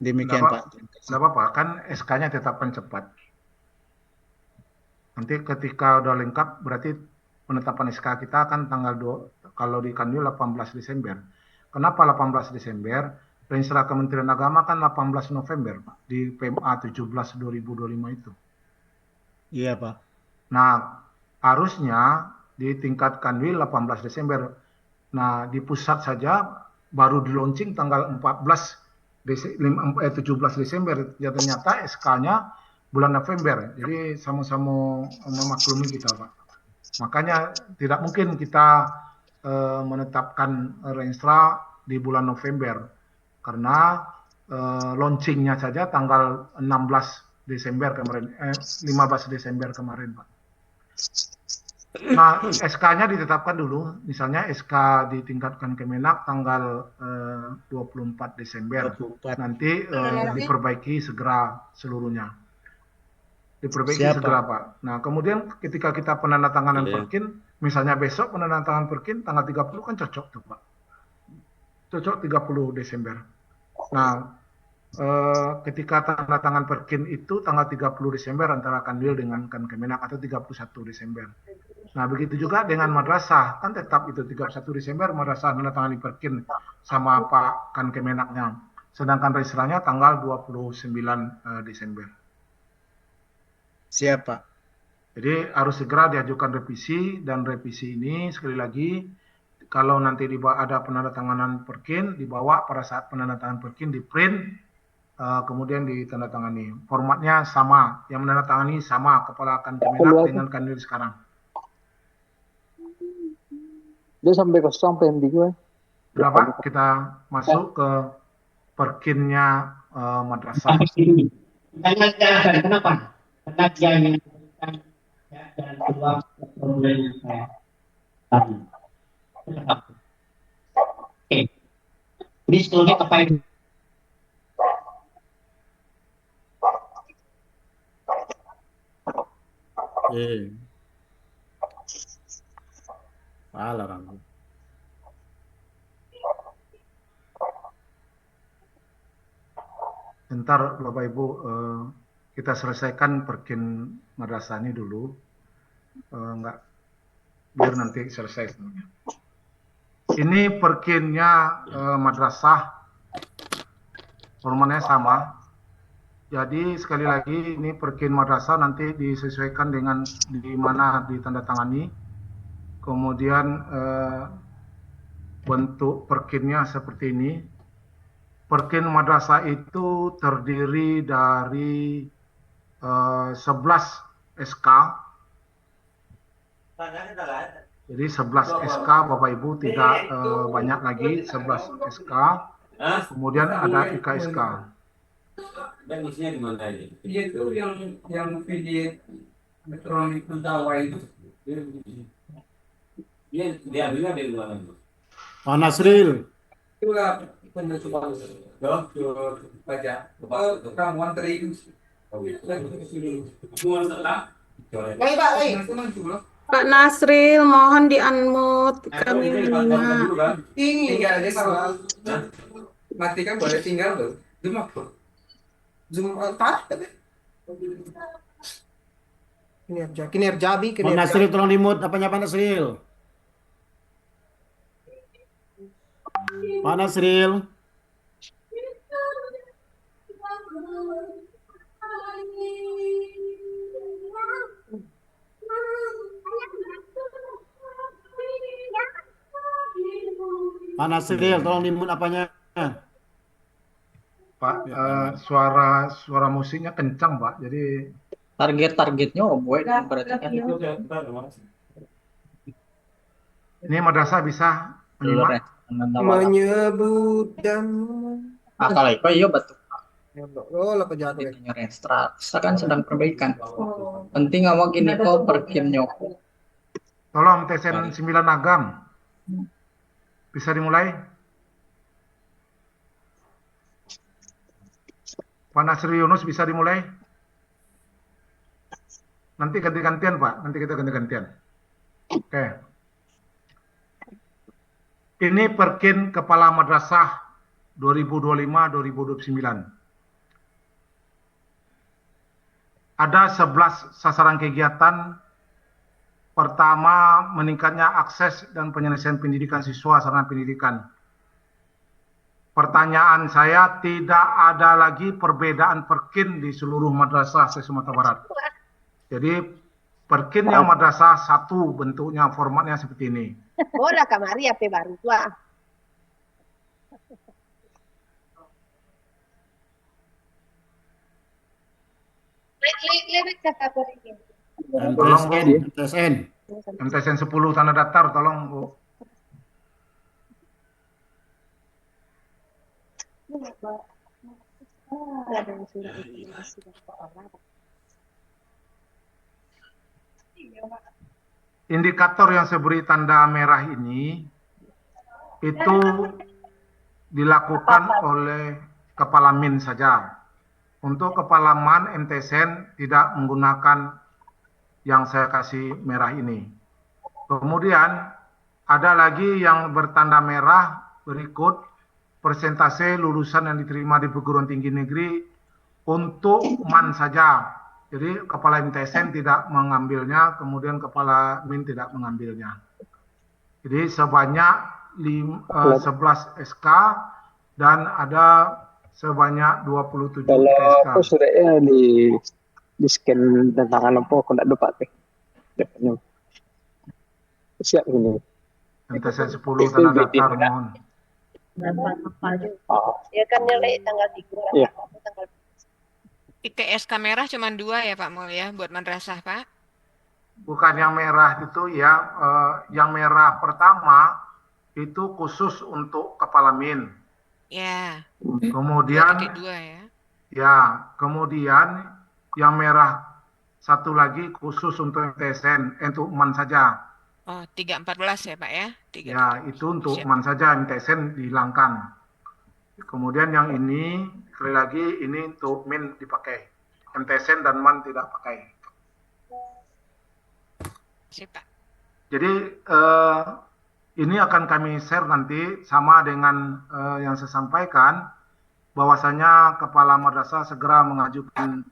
Demikian Pak. Tidak apa-apa, kan SK-nya tetapkan cepat. Nanti ketika udah lengkap, berarti penetapan SK kita kan tanggal 2, kalau di Kanwil 18 Desember. Kenapa 18 Desember? Renstra Kementerian Agama kan 18 November, Pak, di PMA 17 2025 itu. Iya, Pak. Nah, harusnya di tingkat Kanwil 18 Desember. Nah, di pusat saja baru di launching tanggal 17 Desember. Ya, ternyata SK-nya bulan November. Jadi sama-sama memaklumi kita, Pak. Makanya tidak mungkin kita menetapkan Renstra di bulan November. Karena launchingnya saja tanggal 16 Desember kemarin, 15 Desember kemarin, Pak. Nah, SK-nya ditetapkan dulu, misalnya SK ditingkatkan Kemenak tanggal 24 Desember. 24. Nanti diperbaiki segera seluruhnya. Diperbaiki segera, Pak. Nah, kemudian ketika kita penandatanganan Perkin, misalnya besok penandatanganan Perkin tanggal 30 kan cocok tuh, Pak. Cocok 30 Desember. Nah, ketika tanda tangan Perkin itu tanggal 30 Desember antara Kanwil dengan Kemenak atau 31 Desember. Nah, begitu juga dengan madrasah, kan tetap itu 31 Desember madrasah menandatangani perkin sama Pak Kemenaknya. Sedangkan registranya tanggal 29 Desember. Siap, Pak. Jadi harus segera diajukan revisi, dan revisi ini sekali lagi kalau nanti ada penandatanganan perkin, dibawa pada saat penandatanganan perkin di print, kemudian ditandatangani. Formatnya sama, yang menandatangani sama Kepala Kemenak dengan Kanwil sekarang. Dia sampai kosong PMD gue. Berapa kita masuk ke perkinnya madrasah. Kenapa? Karena dia yang dan kedua kemudian saya tadi. Oke. Jadi sebetulnya apa itu? Salah kan. Bentar Bapak Ibu, kita selesaikan perkin madrasah ini dulu. Enggak, biar nanti selesai semuanya. Ini perkinnya madrasah, formatnya sama. Jadi sekali lagi ini perkin madrasah nanti disesuaikan dengan di mana ditandatangani. Kemudian bentuk perkinnya seperti ini. Perkin madrasah itu terdiri dari 11 SK. Jadi 11 SK Bapak Ibu, tidak banyak lagi, 11 SK. Kemudian ada IKSK. Dan isinya di mana ini? Itu yang video elektronik dakwah itu. Dia diambilnya dari mana? Pak Nasril. Itulah penutupan. Baca. Ramuan teri. Pak Nasril, mohon di-unmute, kami menyimak. Tinggal aja kalau matikan boleh tinggal tuh. Zoom apa? Zoom apa? Pak Nasril tolong di-mute apanya Pak Nasril. Pak Nasril. Pak Nasril, tolong di-mute apanya. Pak, suara musiknya kencang Pak, jadi Targetnya buat berarti kan. Ini madrasah bisa menyimak. Menyebut dan Kalau itu iya betul. oh lah kejadian. Saya kan sedang perbaikan. Penting awak ini kok perkinnya. Tolong TSN 9 Agam. Bisa dimulai? Pak Nasri Yunus bisa dimulai? Nanti ganti-gantian Pak, nanti kita ganti-gantian. Oke. Ini perkin Kepala Madrasah 2025-2029. Ada 11 sasaran kegiatan. Pertama, meningkatnya akses dan penyelesaian pendidikan siswa sarana pendidikan. Pertanyaan saya, tidak ada lagi perbedaan perkin di seluruh madrasah se-Sumatera Barat. Jadi perkinnya madrasah satu, bentuknya, formatnya seperti ini. Ora kamari apa baru tua. Tolong Bu, MTSN. MTSN 10 tanda daftar, tolong Bu. Indikator yang saya beri tanda merah ini itu dilakukan oleh Kepala MIN saja. Untuk Kepala MAN MTSN tidak menggunakan yang saya kasih merah ini. Kemudian ada lagi yang bertanda merah berikut persentase lulusan yang diterima di perguruan tinggi negeri untuk MAN saja Jadi kepala MTSN tidak mengambilnya, kemudian kepala MIN tidak mengambilnya. Jadi sebanyak 11 SK dan ada sebanyak 27 Kalau TSK. aku sudah di scan tantangan apa aku tidak dapat teh. Siap ini. MTSN 10 tanda daftar mohon. Ya kan nilai tanggal 3. Iya. Tanggal ITSK merah cuma 2 ya Pak Mul ya buat madrasah Pak? Bukan yang merah itu ya, yang merah pertama itu khusus untuk kepala MIN. Ya. Kemudian 2 ya. ya, kemudian yang merah satu lagi khusus untuk MTSN, untuk MAN saja. Oh, 314 ya Pak ya? Ya, itu untuk MAN saja, MTSN dihilangkan. Kemudian yang ini, sekali lagi ini untuk MIN dipakai. MTSN dan MAN tidak pakai. Pak. Jadi ini akan kami share nanti sama dengan yang saya sampaikan, bahwasanya kepala madrasah segera mengajukan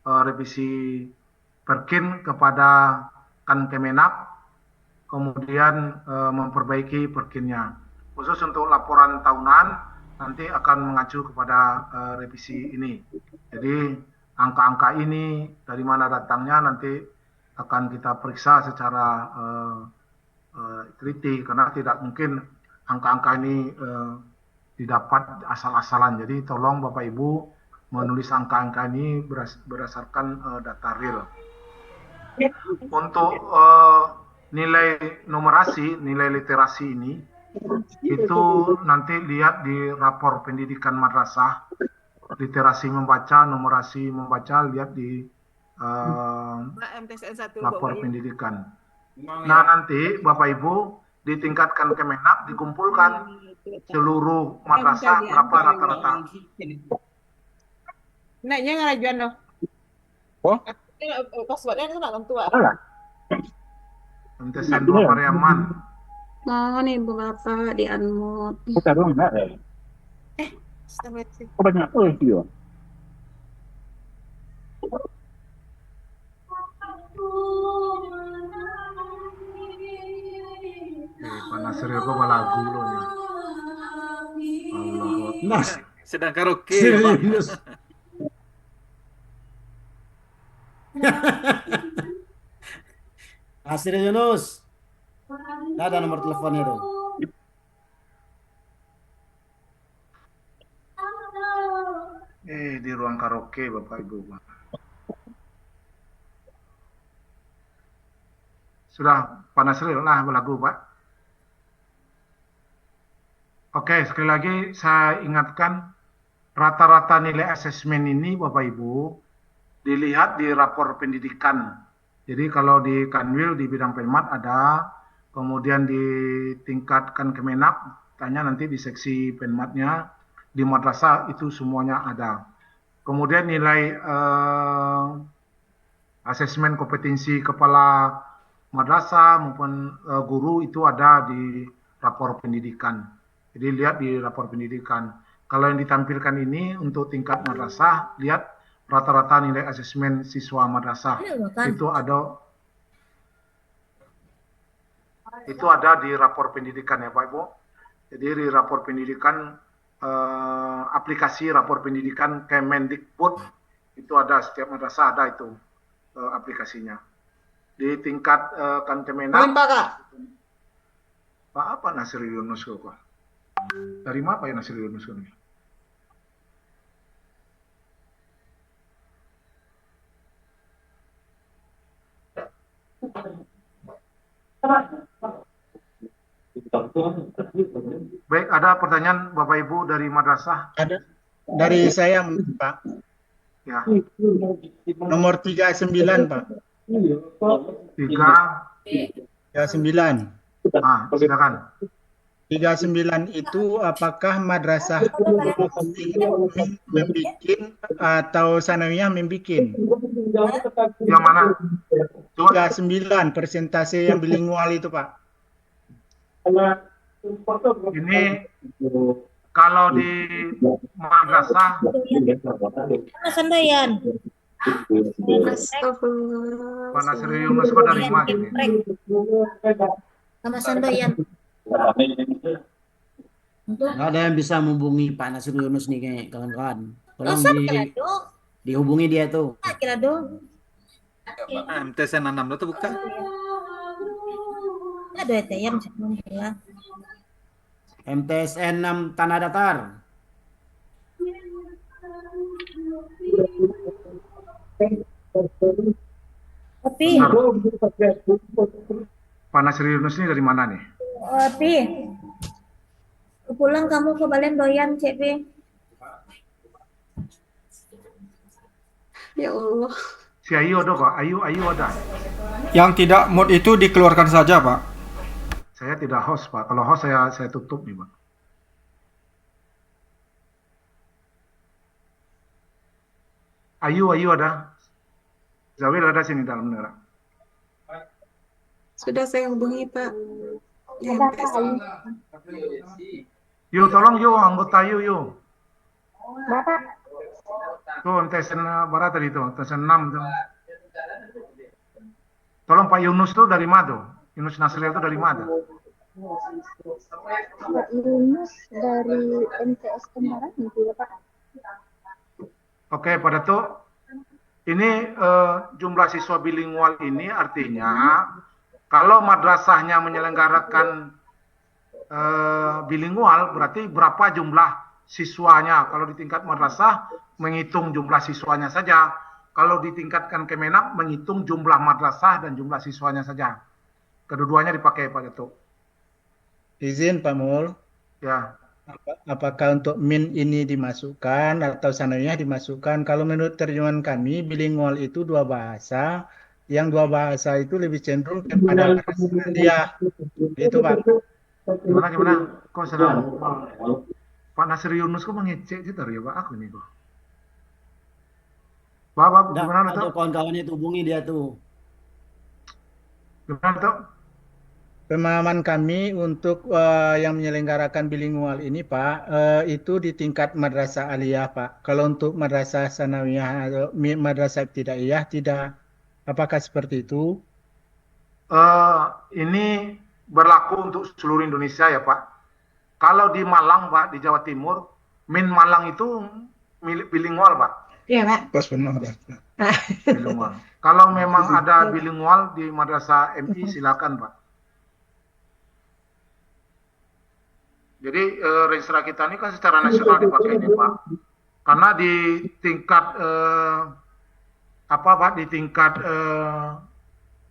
revisi Perkin kepada Kemenak, kemudian memperbaiki Perkinnya. Khusus untuk laporan tahunan nanti akan mengacu kepada revisi ini. Jadi angka-angka ini dari mana datangnya nanti akan kita periksa secara teliti, karena tidak mungkin angka-angka ini didapat asal-asalan. Jadi tolong Bapak Ibu menulis angka-angka ini berdasarkan data real. Untuk nilai numerasi, nilai literasi ini, itu nanti lihat di rapor pendidikan madrasah, literasi membaca, numerasi membaca, lihat di lapor pendidikan. Nah nanti Bapak Ibu di tingkat Kemenak dikumpulkan seluruh madrasah berapa rata-rata. Naiknya ngarajuan loh. Oh? Passwordnya kan orang tua. MTSN 2 Pariaman. Mohon Ibu Bapak di-unmute. Kita dong enggak. Oh banyak. Oh iya. Pak Nasril kok lagu loh nih. Allah. Sedang karaoke. Serius. Nasir Yunus. Nggak ada nomor teleponnya dong. Di ruang karaoke Bapak Ibu. Sudah Pak Nasril lah lagu Pak. Oke, sekali lagi saya ingatkan rata-rata nilai asesmen ini Bapak Ibu dilihat di rapor pendidikan. Jadi kalau di Kanwil di bidang Penmat ada, kemudian di tingkat Kemenak, tanya nanti di seksi Penmatnya, di madrasah itu semuanya ada. Kemudian nilai asesmen kompetensi kepala madrasah maupun guru itu ada di rapor pendidikan. Jadi lihat di rapor pendidikan. Kalau yang ditampilkan ini untuk tingkat madrasah, lihat rata-rata nilai asesmen siswa madrasah itu ada di rapor pendidikan ya Pak Ibu. Jadi di rapor pendidikan aplikasi rapor pendidikan Kemendikbud itu ada, setiap madrasah ada itu aplikasinya. Di tingkat Kemenak. Pak apa Nasir Yunus kok? Dari mana Pak Nasir Yunus ini? Baik, ada pertanyaan Bapak Ibu dari madrasah? Ada. Dari saya Pak. Ya. Nomor 39 Pak. 39. Silakan. 39 itu apakah madrasah membikin atau sanawiyah membikin? Yang mana? 39 persentase yang bilingual itu Pak. Ini kalau di madrasah Astagfirullah. Pak Nasri Yunus kok dari mana ini? Sama Sandoyan. Nggak ada yang bisa menghubungi Pak Nasir Yunus nih kayak kawan-kawan. Tolong dihubungi dia tuh. Kira dong. MTSN 6 itu bukan? Ada yang ya. MTSN 6 Tanah Datar. Tapi Pak Nasri Yunus ini dari mana nih? Pi, pulang kamu ke Balen doyan, Cek Pi. Ya Allah. Si Ayu ada Pak? Ayu ada. Yang tidak mood itu dikeluarkan saja, Pak. Saya tidak host Pak. Kalau host saya tutup nih Pak. Ayu ada. Zawil ada sini dalam negara. Sudah saya hubungi Pak. Yuk tolong yuk anggota yuk. Bapak. Tuh MTSN Barat tadi tuh, MTSN 6 tuh. Tolong Pak Yunus tuh dari mana tuh? Yunus Nasril tuh dari mana? Pak Yunus dari MTS Kemaran itu ya Pak. Oke, pada tuh ini jumlah siswa bilingual ini artinya kalau madrasahnya menyelenggarakan bilingual berarti berapa jumlah siswanya. Kalau di tingkat madrasah menghitung jumlah siswanya saja. Kalau di tingkatkan Kemenak menghitung jumlah madrasah dan jumlah siswanya saja. Kedua-duanya dipakai Pak Datuk. Izin Pak Mul. Ya. Apakah untuk min ini dimasukkan atau sanawiyah dimasukkan? Kalau menurut terjemahan kami, bilingual itu dua bahasa. Yang dua bahasa itu lebih cenderung kepada bahasa dia. Itu Pak. Gimana? Kok sedang Pak Nasri Yunus kok mengecek gitu ya Pak? Aku nih kok. Pak, gimana tuh? Ada kawan-kawannya tuh hubungi dia tuh. Gimana tuh? Pemahaman kami untuk yang menyelenggarakan bilingual ini Pak, itu di tingkat madrasah aliyah Pak. Kalau untuk madrasah sanawiyah atau madrasah ibtidaiyah tidak. Apakah seperti itu? Ini berlaku untuk seluruh Indonesia ya Pak. Kalau di Malang Pak, di Jawa Timur, Min Malang itu milik bilingual Pak. Iya Pak. Pas benar. Bilingual. Kalau memang ada bilingual di madrasah MI silakan Pak. Jadi Renstra kita ini kan secara nasional dipakai ini Pak. Karena di tingkat di tingkat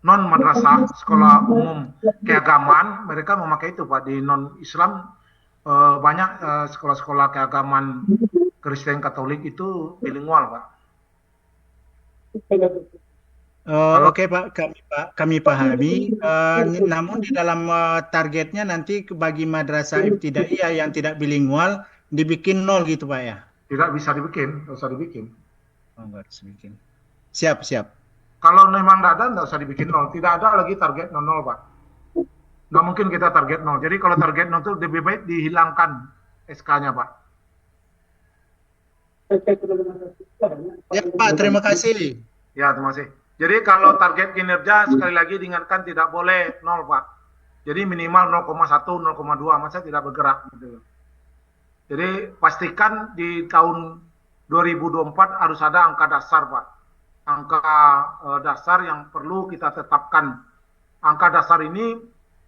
non madrasah sekolah umum keagamaan mereka memakai itu Pak. Di non Islam banyak sekolah-sekolah keagamaan Kristen Katolik itu bilingual Pak. Oke Pak, kami pahami. Namun di dalam targetnya nanti bagi madrasah ibtidaiyah yang tidak bilingual dibikin 0 gitu Pak ya? Tidak bisa dibikin, nggak usah dibikin. Oh, nggak harus dibikin. Siap. Kalau memang tidak ada, nggak usah dibikin 0. Tidak ada lagi target 0 Pak. Nggak mungkin kita target 0. Jadi kalau target 0 itu lebih baik dihilangkan SK-nya Pak. Ya Pak, terima kasih. Ya, terima kasih. Jadi kalau target kinerja sekali lagi diingatkan tidak boleh 0 Pak. Jadi minimal 0,1, 0,2 masa tidak bergerak gitu. Jadi pastikan di tahun 2024 harus ada angka dasar Pak. Angka dasar yang perlu kita tetapkan. Angka dasar ini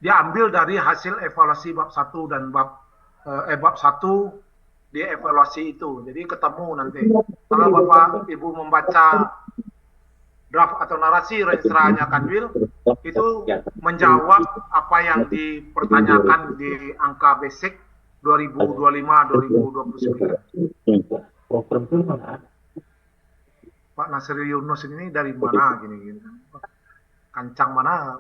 diambil dari hasil evaluasi bab 1 dan bab 1 dievaluasi itu. Jadi ketemu nanti. Kalau Bapak Ibu membaca draft atau narasi Renstra-nya Kanwil itu menjawab apa yang dipertanyakan di angka basic 2025-2029. Pak Nasri Yunus ini dari mana gini? Kancang mana?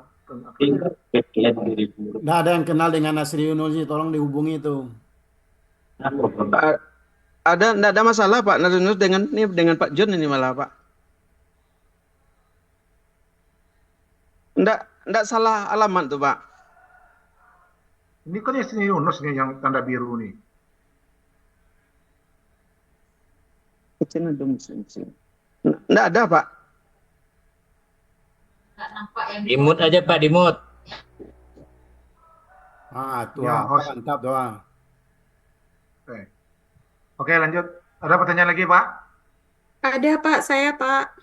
Nggak ada yang kenal dengan Nasri Yunus, tolong dihubungi itu. Nggak ada masalah Pak Nasri Yunus dengan Pak John ini malah Pak. Nggak salah alamat tuh Pak. Ini kan Nasri Yunus nih yang tanda biru nih. Enggak ada, Pak. Dimut aja Pak, dimut. Tuh, Ya, host. mantap doang. Oke, lanjut. Ada pertanyaan lagi, Pak? Ada Pak, saya Pak.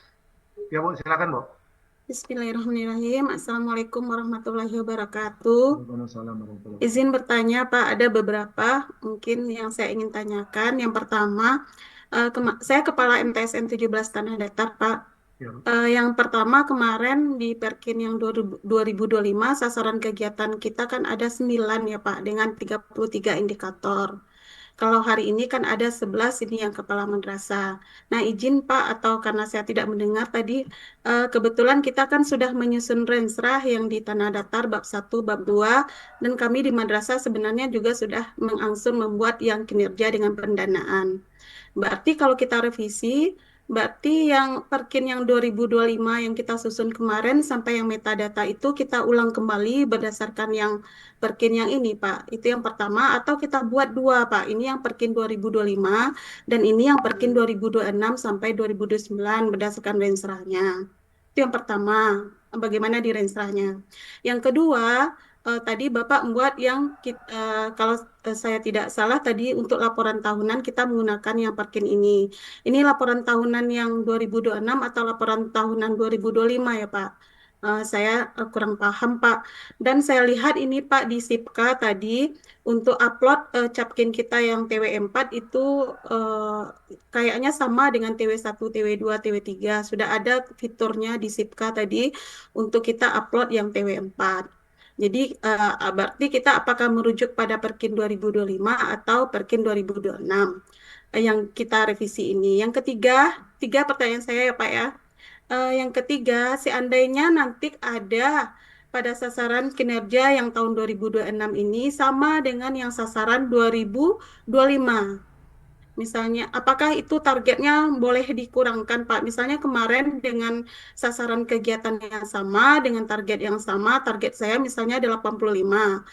Ya, Bu, silakan, Bu. Bismillahirrahmanirrahim. Assalamualaikum warahmatullahi wabarakatuh. Waalaikumsalam warahmatullahi Izin bertanya Pak, ada beberapa mungkin yang saya ingin tanyakan. Yang pertama, saya kepala MTSN 17 Tanah Datar Pak. Ya. Yang pertama kemarin di Perkin yang 2025 sasaran kegiatan kita kan ada 9 ya Pak dengan 33 indikator. Kalau hari ini kan ada 11 ini yang kepala madrasah. Nah izin Pak atau karena saya tidak mendengar tadi kebetulan kita kan sudah menyusun rensrah yang di Tanah Datar bab 1, bab 2 dan kami di madrasah sebenarnya juga sudah mengangsur membuat yang kinerja dengan pendanaan. Berarti kalau kita revisi berarti yang Perkin yang 2025 yang kita susun kemarin sampai yang metadata itu kita ulang kembali berdasarkan yang Perkin yang ini Pak. Itu yang pertama atau kita buat dua Pak. Ini yang Perkin 2025 dan ini yang Perkin 2026 sampai 2029 berdasarkan rensrahnya. Itu yang pertama, bagaimana di rensrahnya. Yang kedua, tadi Bapak membuat yang kalau saya tidak salah tadi untuk laporan tahunan kita menggunakan yang Perkin ini. Ini laporan tahunan yang 2026 atau laporan tahunan 2025 ya Pak? Saya kurang paham Pak. Dan saya lihat ini Pak di SIPKA tadi untuk upload capkin kita yang TW4 itu kayaknya sama dengan TW1, TW2, TW3. Sudah ada fiturnya di SIPKA tadi untuk kita upload yang TW4. Jadi berarti kita apakah merujuk pada Perkin 2025 atau Perkin 2026 yang kita revisi ini. Yang tiga pertanyaan saya ya Pak ya. Yang ketiga, seandainya nanti ada pada sasaran kinerja yang tahun 2026 ini sama dengan yang sasaran 2025. Misalnya, apakah itu targetnya boleh dikurangkan, Pak? Misalnya kemarin dengan sasaran kegiatan yang sama, dengan target yang sama, target saya misalnya ada 85.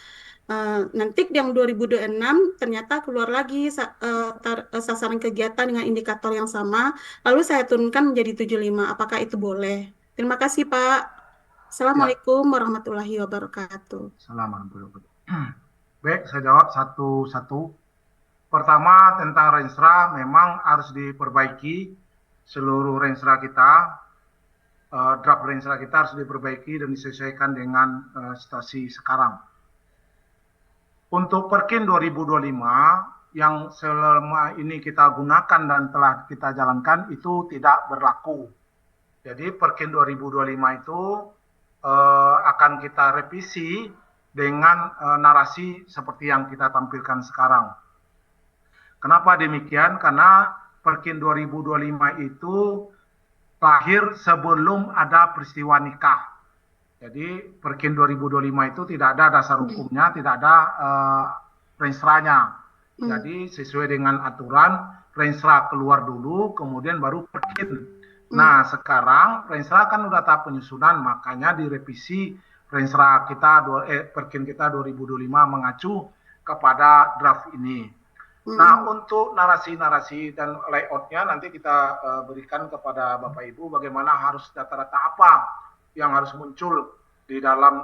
Nanti yang 2026 ternyata keluar lagi sasaran kegiatan dengan indikator yang sama, lalu saya turunkan menjadi 75. Apakah itu boleh? Terima kasih, Pak. Assalamualaikum warahmatullahi wabarakatuh. Assalamualaikum. Baik, saya jawab satu-satu. Pertama tentang rensra memang harus diperbaiki seluruh rensra kita, draft rensra kita harus diperbaiki dan disesuaikan dengan situasi sekarang. Untuk Perkin 2025 yang selama ini kita gunakan dan telah kita jalankan itu tidak berlaku. Jadi Perkin 2025 itu akan kita revisi dengan narasi seperti yang kita tampilkan sekarang. Kenapa demikian? Karena Perkin 2025 itu lahir sebelum ada peristiwa nikah. Jadi Perkin 2025 itu tidak ada dasar hukumnya, tidak ada rensranya. Jadi sesuai dengan aturan, rensra keluar dulu, kemudian baru Perkin. Nah sekarang rensra kan udah tahap penyusunan, makanya direvisi rensra kita, Perkin kita 2025 mengacu kepada draft ini. Nah, untuk narasi-narasi dan layoutnya nanti kita berikan kepada Bapak Ibu bagaimana harus data-data apa yang harus muncul di dalam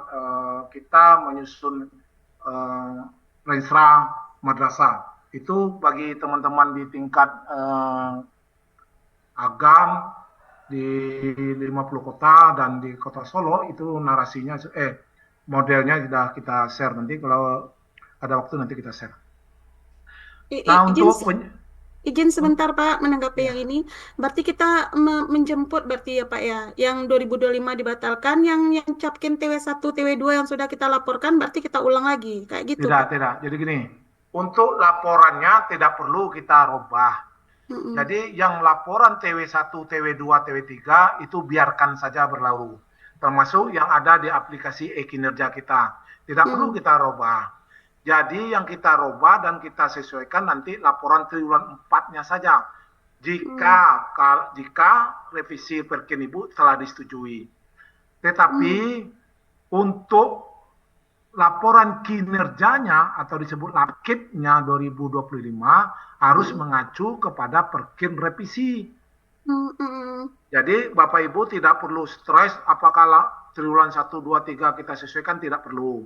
kita menyusun rensra madrasah. Itu bagi teman-teman di tingkat agam di 50 kota dan di kota Solo itu narasinya modelnya sudah kita share nanti kalau ada waktu nanti kita share. Nah, izin sebentar Pak menanggapi yang ini. Berarti kita menjemput berarti ya Pak ya. Yang 2025 dibatalkan, yang capkin TW1, TW2 yang sudah kita laporkan berarti kita ulang lagi kayak gitu. Tidak. Jadi gini, untuk laporannya tidak perlu kita rubah. Jadi yang laporan TW1, TW2, TW3 itu biarkan saja berlalu. Termasuk yang ada di aplikasi e-kinerja kita. Tidak perlu kita rubah. Jadi yang kita rubah dan kita sesuaikan nanti laporan triwulan 4-nya saja. Jika revisi Perkin Ibu telah disetujui. Tetapi untuk laporan kinerjanya atau disebut LAPKIP-nya 2025 harus mengacu kepada Perkin revisi. Jadi Bapak Ibu tidak perlu stres apakah triwulan 1, 2, 3 kita sesuaikan, tidak perlu.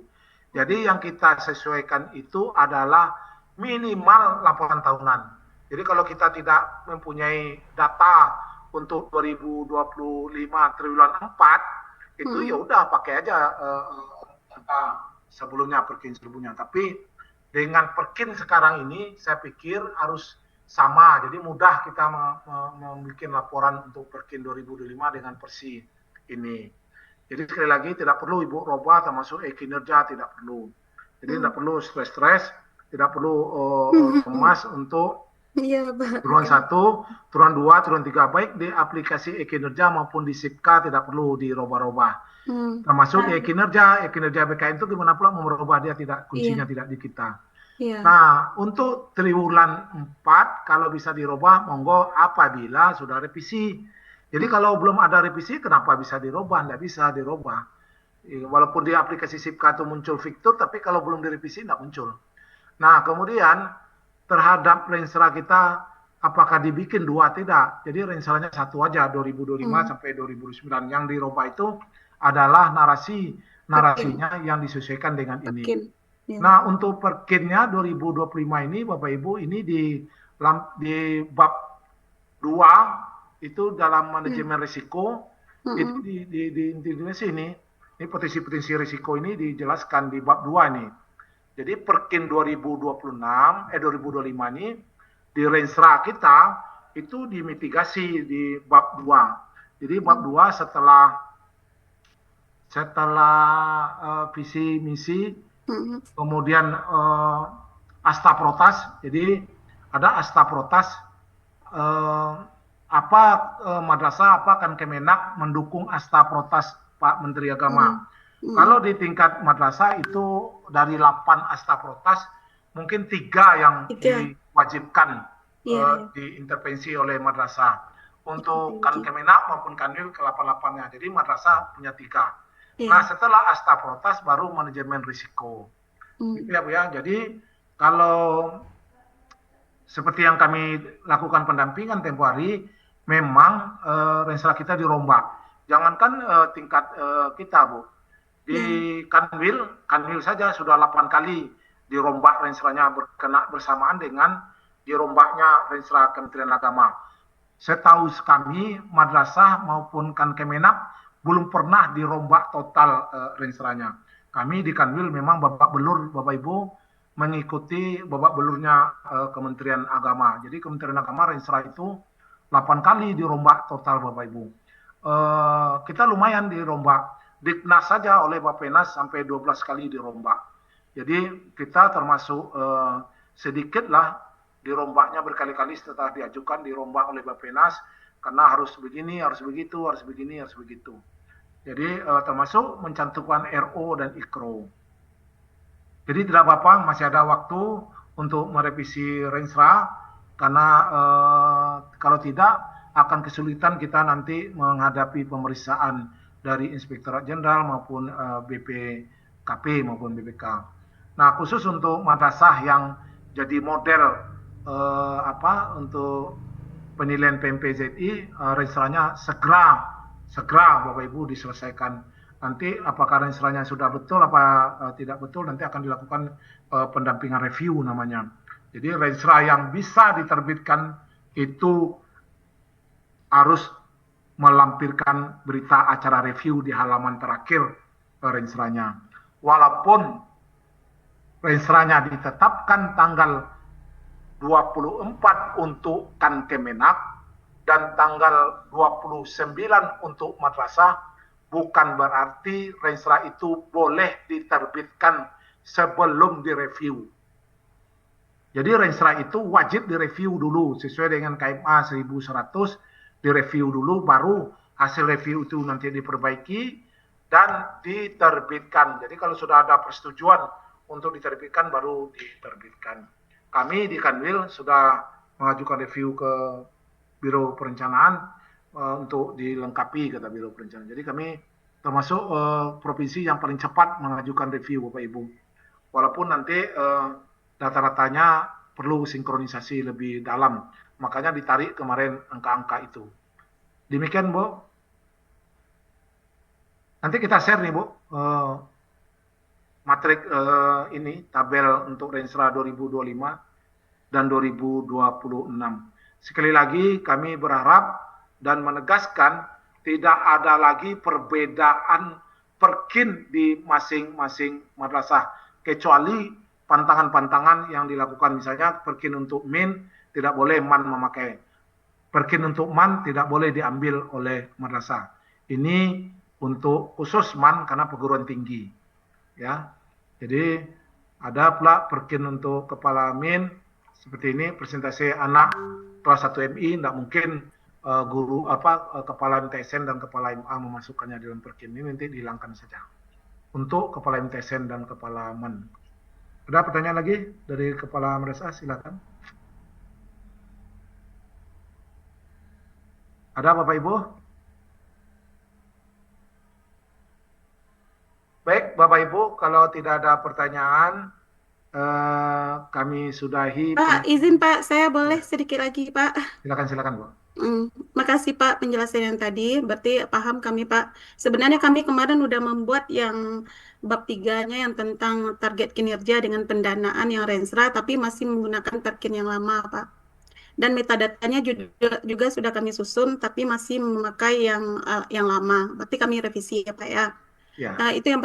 Jadi yang kita sesuaikan itu adalah minimal laporan tahunan. Jadi kalau kita tidak mempunyai data untuk 2025 triwulan 4 itu ya udah pakai aja sebelumnya, perkin sebelumnya. Tapi dengan perkin sekarang ini saya pikir harus sama, jadi mudah kita membuat laporan untuk perkin 2025 dengan Persi ini. Jadi sekali lagi tidak perlu Ibu robah termasuk kinerja, tidak perlu. Jadi tidak perlu stres-stres, tidak perlu cemas untuk triwulan 1, triwulan 2, triwulan 3, baik di aplikasi kinerja maupun di SIPK tidak perlu dirubah-rubah. Termasuk kinerja BKN itu gimana pula mau merubah dia, tidak, kuncinya tidak di kita. Nah, untuk triwulan 4 kalau bisa dirubah monggo apabila sudah revisi. Jadi kalau belum ada revisi kenapa bisa dirubah? Tidak bisa dirubah. Walaupun di aplikasi SIPK itu muncul fitur, tapi kalau belum direvisi tidak muncul. Nah, kemudian terhadap rensra kita apakah dibikin 2? Tidak. Jadi rensranya 1 aja 2025 sampai 2029. Yang dirubah itu adalah narasinya yang disesuaikan dengan ini. Nah, untuk perkinnya 2025 ini Bapak Ibu ini di bab 2 itu dalam manajemen risiko itu di sini potensi-potensi risiko ini dijelaskan di bab 2 ini. Jadi perkin 2025 ini di rensra kita itu dimitigasi di bab 2. Jadi bab 2 setelah visi misi kemudian asta protas, jadi ada asta protas madrasah apa kan Kemenak mendukung asta protas Pak Menteri Agama. Kalau di tingkat madrasah itu dari 8 asta protas mungkin 3 yang diwajibkan diintervensi oleh madrasah. Untuk kan Kemenak maupun Kanwil ke 8-8-nya. Jadi madrasah punya 3. Nah, setelah asta protas baru manajemen risiko. Gitu ya Bu ya. Jadi kalau seperti yang kami lakukan pendampingan tempo hari, memang rensra kita dirombak. Jangankan tingkat kita Bu. Di Kanwil saja sudah 8 kali dirombak rensranya berkena bersamaan dengan dirombaknya rensra Kementerian Agama. Setahu kami madrasah maupun Kemenak belum pernah dirombak total rensranya. Kami di Kanwil memang babak belur Bapak Ibu mengikuti babak belurnya Kementerian Agama. Jadi Kementerian Agama rensra itu 8 kali dirombak total Bapak Ibu. Kita lumayan dirombak. Diknas saja oleh Bappenas sampai 12 kali dirombak. Jadi kita termasuk sedikit lah dirombaknya berkali-kali setelah diajukan dirombak oleh Bappenas karena harus begini, harus begitu, harus begini, harus begitu. Jadi termasuk mencantumkan RO dan IKRO. Jadi tidak apa-apa, masih ada waktu untuk merevisi rensra karena kalau tidak akan kesulitan kita nanti menghadapi pemeriksaan dari Inspektorat Jenderal maupun BPKP maupun BPK. Nah, khusus untuk madrasah yang jadi model untuk penilaian PMPZI, rensranya segera Bapak Ibu diselesaikan. Nanti apakah rensranya sudah betul apa tidak betul nanti akan dilakukan pendampingan review namanya. Jadi rensra yang bisa diterbitkan itu harus melampirkan berita acara review di halaman terakhir rensranya. Walaupun rensranya ditetapkan tanggal 24 untuk Kemenak dan tanggal 29 untuk madrasah, bukan berarti rensra itu boleh diterbitkan sebelum direview. Jadi rensra itu wajib direview dulu sesuai dengan KMA 1100, direview dulu baru hasil review itu nanti diperbaiki dan diterbitkan. Jadi kalau sudah ada persetujuan untuk diterbitkan baru diterbitkan. Kami di Kanwil sudah mengajukan review ke Biro Perencanaan untuk dilengkapi kata Biro Perencanaan. Jadi kami termasuk provinsi yang paling cepat mengajukan review Bapak Ibu. Walaupun nanti data-datanya perlu sinkronisasi lebih dalam. Makanya ditarik kemarin angka-angka itu. Demikian Bu. Nanti kita share nih Bu, matrik ini tabel untuk Renstra 2025 dan 2026. Sekali lagi kami berharap dan menegaskan tidak ada lagi perbedaan perkin di masing-masing madrasah, kecuali pantangan-pantangan yang dilakukan, misalnya perkin untuk min tidak boleh man memakai, perkin untuk man tidak boleh diambil oleh madrasah. Ini untuk khusus man karena perguruan tinggi, ya. Jadi ada pula perkin untuk kepala min seperti ini, presentasi anak kelas 1 MI, tidak mungkin guru kepala MTSN dan kepala MA memasukkannya dalam perkin ini, nanti dihilangkan saja. Untuk kepala MTSN dan kepala MAN. Ada pertanyaan lagi dari kepala madrasah? Silakan. Ada Bapak Ibu? Baik Bapak Ibu, kalau tidak ada pertanyaan, kami sudahi. Pak, izin Pak, saya boleh sedikit lagi Pak. Silakan Bu. Makasih Pak penjelasan yang tadi, berarti paham kami Pak. Sebenarnya kami kemarin udah membuat yang bab 3-nya yang tentang target kinerja dengan pendanaan yang Renstra, tapi masih menggunakan perkin yang lama Pak. Dan metadatanya juga sudah kami susun, tapi masih memakai yang lama. Berarti kami revisi ya Pak ya. Ya. Nah, itu yang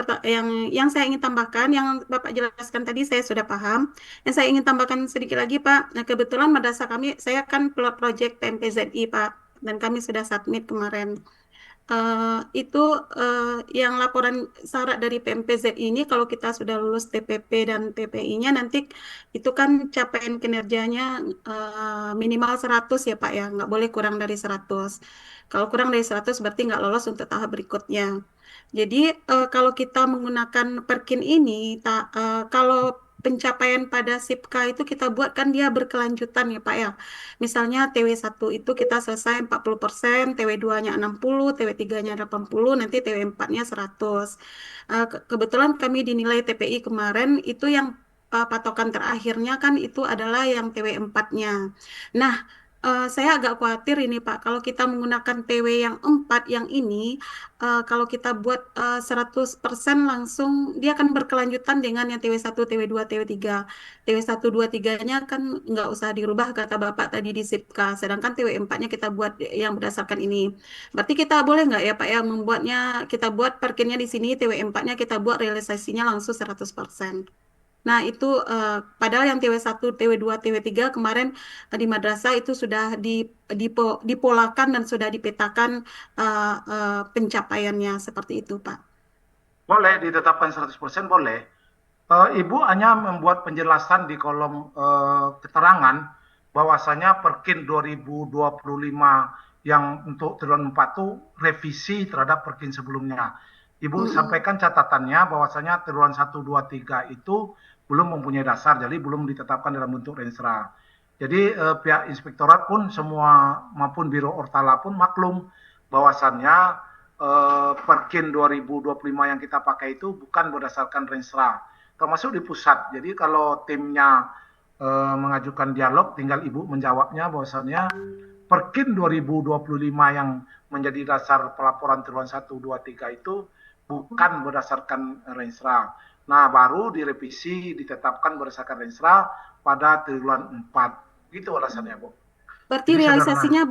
saya ingin tambahkan, yang Bapak jelaskan tadi saya sudah paham. Yang saya ingin tambahkan sedikit lagi Pak, nah, kebetulan madrasah kami, saya kan pilot project PMPZI Pak, dan kami sudah submit kemarin. Yang laporan syarat dari PMPZI ini, kalau kita sudah lulus TPP dan TPI-nya, nanti itu kan capaian kinerjanya minimal 100 ya Pak ya, nggak boleh kurang dari 100. Kalau kurang dari 100 berarti nggak lolos untuk tahap berikutnya. Jadi kalau kita menggunakan perkin ini, kalau pencapaian pada SIPK itu kita buat kan dia berkelanjutan ya Pak ya. Misalnya TW1 itu kita selesai 40%, TW2-nya 60, TW3-nya 80, nanti TW4-nya 100. Kebetulan kami dinilai TPI kemarin itu yang patokan terakhirnya kan itu adalah yang TW4-nya. Nah, saya agak khawatir ini Pak, kalau kita menggunakan TW yang 4 yang ini, kalau kita buat 100% langsung, dia akan berkelanjutan dengan yang TW1, TW2, TW3. TW1, 2, 3-nya kan nggak usah dirubah kata Bapak tadi di SIPK, sedangkan TW4-nya kita buat yang berdasarkan ini. Berarti kita boleh nggak ya Pak ya, kita buat perkinnya di sini, TW4-nya kita buat realisasinya langsung 100%. Nah, itu padahal yang TW1, TW2, TW3 kemarin di madrasah itu sudah dipolakan dan sudah dipetakan pencapaiannya seperti itu, Pak. Boleh ditetapkan 100%, boleh. Ibu hanya membuat penjelasan di kolom keterangan bahwasanya perkin 2025 yang untuk triwulan 4 itu revisi terhadap perkin sebelumnya. Ibu sampaikan catatannya bahwasanya triwulan 1, 2, 3 itu belum mempunyai dasar, jadi belum ditetapkan dalam bentuk Renstra. Jadi pihak inspektorat pun semua maupun Biro Ortala pun maklum bahwasannya perkin 2025 yang kita pakai itu bukan berdasarkan Renstra, termasuk di pusat. Jadi kalau timnya mengajukan dialog, tinggal Ibu menjawabnya bahwasannya perkin 2025 yang menjadi dasar pelaporan triwulan 1, 2, 3 itu bukan berdasarkan Renstra. Nah, baru direvisi, ditetapkan berdasarkan Renstra pada triwulan 4. Gitu alasannya, Bu. Berarti realisasinya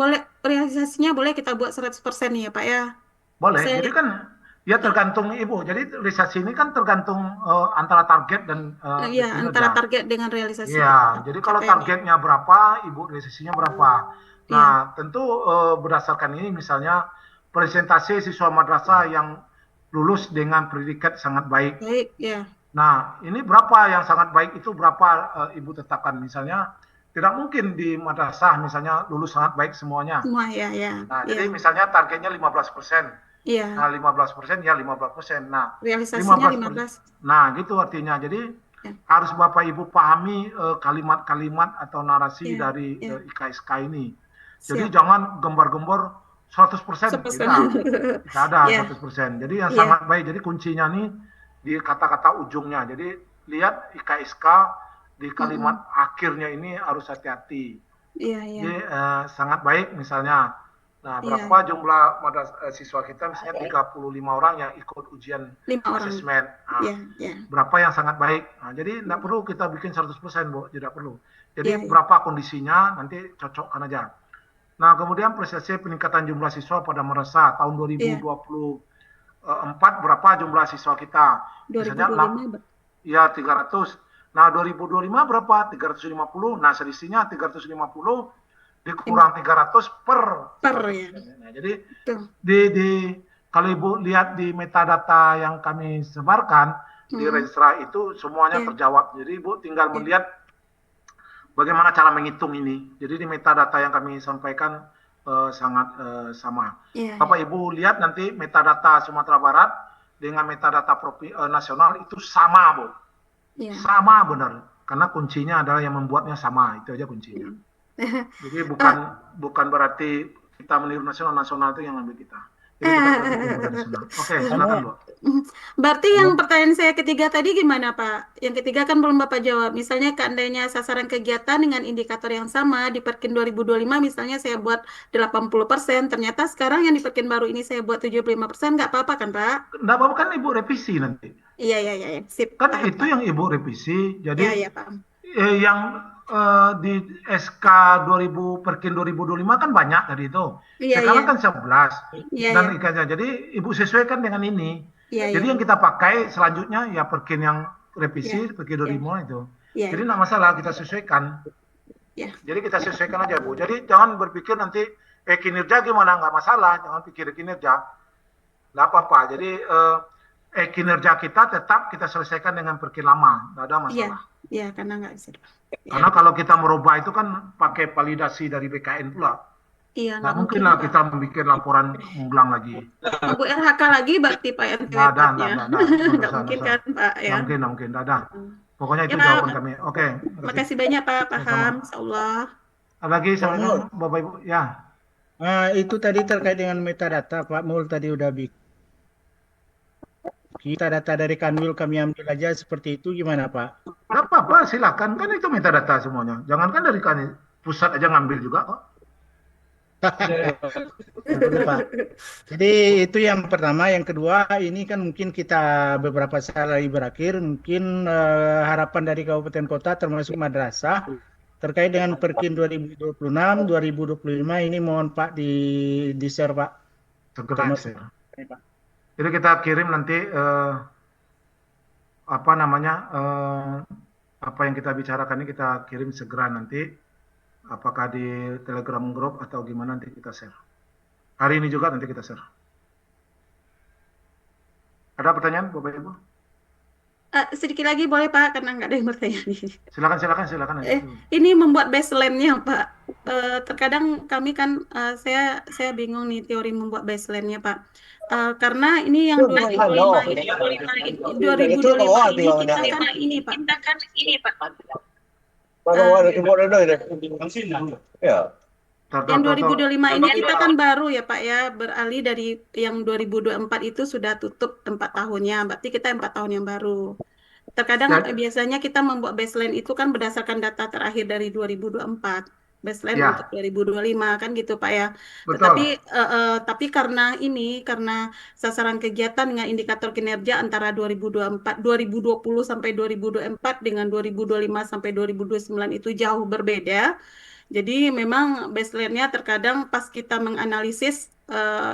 boleh kita buat 100% nih ya, Pak ya? Boleh. Jadi kan ya tergantung Ibu. Jadi realisasi ini kan tergantung antara target dan iya, antara target dengan realisasi. Iya, jadi kalau targetnya berapa, Ibu realisasinya berapa. Nah, tentu berdasarkan ini misalnya presentasi siswa madrasah yang lulus dengan predikat sangat baik. Baik, ya. Nah, ini berapa yang sangat baik itu berapa Ibu tetapkan? Misalnya, tidak mungkin di madrasah misalnya lulus sangat baik semuanya. Semua, ya. Nah, jadi misalnya targetnya 15%. Iya. Nah, 15% ya 15%. Nah, realisasinya 15%. Nah, gitu artinya. Jadi, harus Bapak Ibu pahami kalimat-kalimat atau narasi dari IKSK ini. Jadi, jangan gembar-gembor 100%, tidak ada 100%. Jadi yang sangat baik. Jadi kuncinya nih di kata-kata ujungnya. Jadi lihat IKSK di kalimat akhirnya ini harus hati-hati. Jadi sangat baik misalnya Nah, Iya. berapa jumlah siswa kita misalnya 35 orang yang ikut ujian 5 orang. asesmen. Nah, Iya, iya. berapa yang sangat baik. Nah, jadi tidak perlu kita bikin 100%, Bu, tidak perlu. Jadi Iya, iya. berapa kondisinya nanti cocokkan aja. Nah, kemudian prestasi peningkatan jumlah siswa pada madrasah tahun 2024 berapa jumlah siswa kita? Misalnya 2025 ya 300. Nah, 2025 berapa? 350. Nah, selisihnya 350 dikurang 300 per ya. Nah, jadi kalau Ibu lihat di metadata yang kami sebarkan di Renstra itu semuanya terjawab. Jadi Ibu tinggal melihat bagaimana cara menghitung ini. Jadi di metadata yang kami sampaikan sangat sama. Bapak Ibu lihat nanti metadata Sumatera Barat dengan metadata nasional itu sama, Bu. Sama benar. Karena kuncinya adalah yang membuatnya sama. Itu aja kuncinya. Jadi bukan berarti kita meniru nasional itu yang ambil kita. Jadi kita nasional. Oke, silakan, Bu. Berarti yang pertanyaan saya ketiga tadi gimana, Pak? Yang ketiga kan belum Bapak jawab. Misalnya seandainya sasaran kegiatan dengan indikator yang sama di Perkin 2025 misalnya saya buat 80%, ternyata sekarang yang di Perkin baru ini saya buat 75%, nggak apa-apa kan, Pak? Nggak apa-apa kan Ibu revisi nanti. Iya. Sip. Kan paham, itu Pak. yang Ibu revisi. Jadi Iya, paham. yang di SK 2000 Perkin 2025 kan banyak tadi itu. Iya, Sekarang iya. kan 11. Iya, Dan iya. ikannya. Jadi Ibu sesuaikan dengan ini. Iya, Jadi iya. yang kita pakai selanjutnya ya Perkin yang revisi, Iya. Perkin 2005 itu. Iya, Jadi iya. nggak masalah kita sesuaikan. Iya. Jadi kita sesuaikan aja, Bu. Jadi jangan berpikir nanti kinerja gimana, nggak masalah. Jangan pikir kinerja. Nggak apa-apa. Jadi kinerja kita tetap kita selesaikan dengan Perkin lama. Nggak ada masalah. Iya, karena nggak bisa. Karena kalau kita merubah itu kan pakai validasi dari BKN pula. Iya, Nggak mungkin lah Pak. kita membuat laporan ulang lagi. Bu RHK lagi berarti Pak RT Nggak ada, ya. nggak Mungkin kan Pak ya. Nggak mungkin, nggak ada. Pokoknya itu Ya, Pak. jawaban kami. Oke. Makasih banyak Pak, paham. Insyaallah. Ada lagi sama Bapak Ibu? Ya. Itu tadi terkait dengan metadata, Pak Mul tadi udah bikin. Kita data dari Kanwil kami ambil aja seperti itu gimana Pak? Nggak apa-apa, silakan. Kan itu metadata semuanya. Jangankan dari pusat aja ngambil juga kok. Pak. Jadi itu yang pertama. Yang kedua ini kan mungkin kita beberapa saat lagi berakhir. Mungkin harapan dari kabupaten kota termasuk madrasah terkait dengan Perkin 2026, 2025 ini mohon Pak di share Pak. Segera share. Jadi kita kirim nanti apa yang kita bicarakan ini kita kirim segera nanti, apakah di Telegram Group atau gimana nanti kita share. Hari ini juga nanti kita share. Ada pertanyaan Bapak Ibu? Sedikit lagi boleh Pak, karena nggak ada yang bertanya nih. Silakan. Ini membuat baseline-nya Pak. Terkadang kami kan saya bingung nih teori membuat baseline-nya Pak. Karena ini yang 2025 ini kita kan ini Pak. Yang 2025 ini kita kan baru ya Pak ya, beralih dari yang 2024 itu sudah tutup 4 tahunnya, berarti kita 4 tahun yang baru. Terkadang biasanya kita membuat baseline itu kan berdasarkan data terakhir dari 2024. Baseline untuk 2025 kan gitu Pak ya. Tapi karena sasaran kegiatan dengan indikator kinerja antara 2020 sampai 2024 dengan 2025 sampai 2029 itu jauh berbeda. Jadi memang baseline-nya terkadang pas kita menganalisis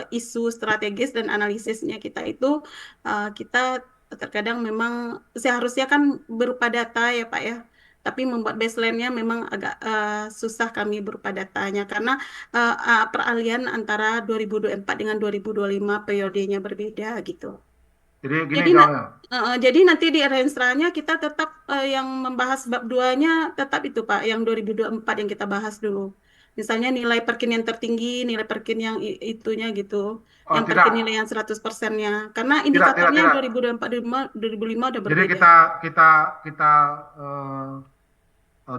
isu strategis dan analisisnya kita itu kita terkadang memang seharusnya kan berupa data ya Pak ya. Tapi membuat baseline-nya memang agak susah kami berupa datanya karena peralihan antara 2024 dengan 2025 periodenya berbeda gitu. Jadi nanti di Renstra-nya kita tetap yang membahas bab 2-nya tetap itu Pak, yang 2024 yang kita bahas dulu. Misalnya nilai Perkin yang tertinggi, nilai Perkin yang itunya gitu. Yang Perkin nilai yang 100%-nya. Karena indikatornya 2024 2005 udah berbeda. Jadi kita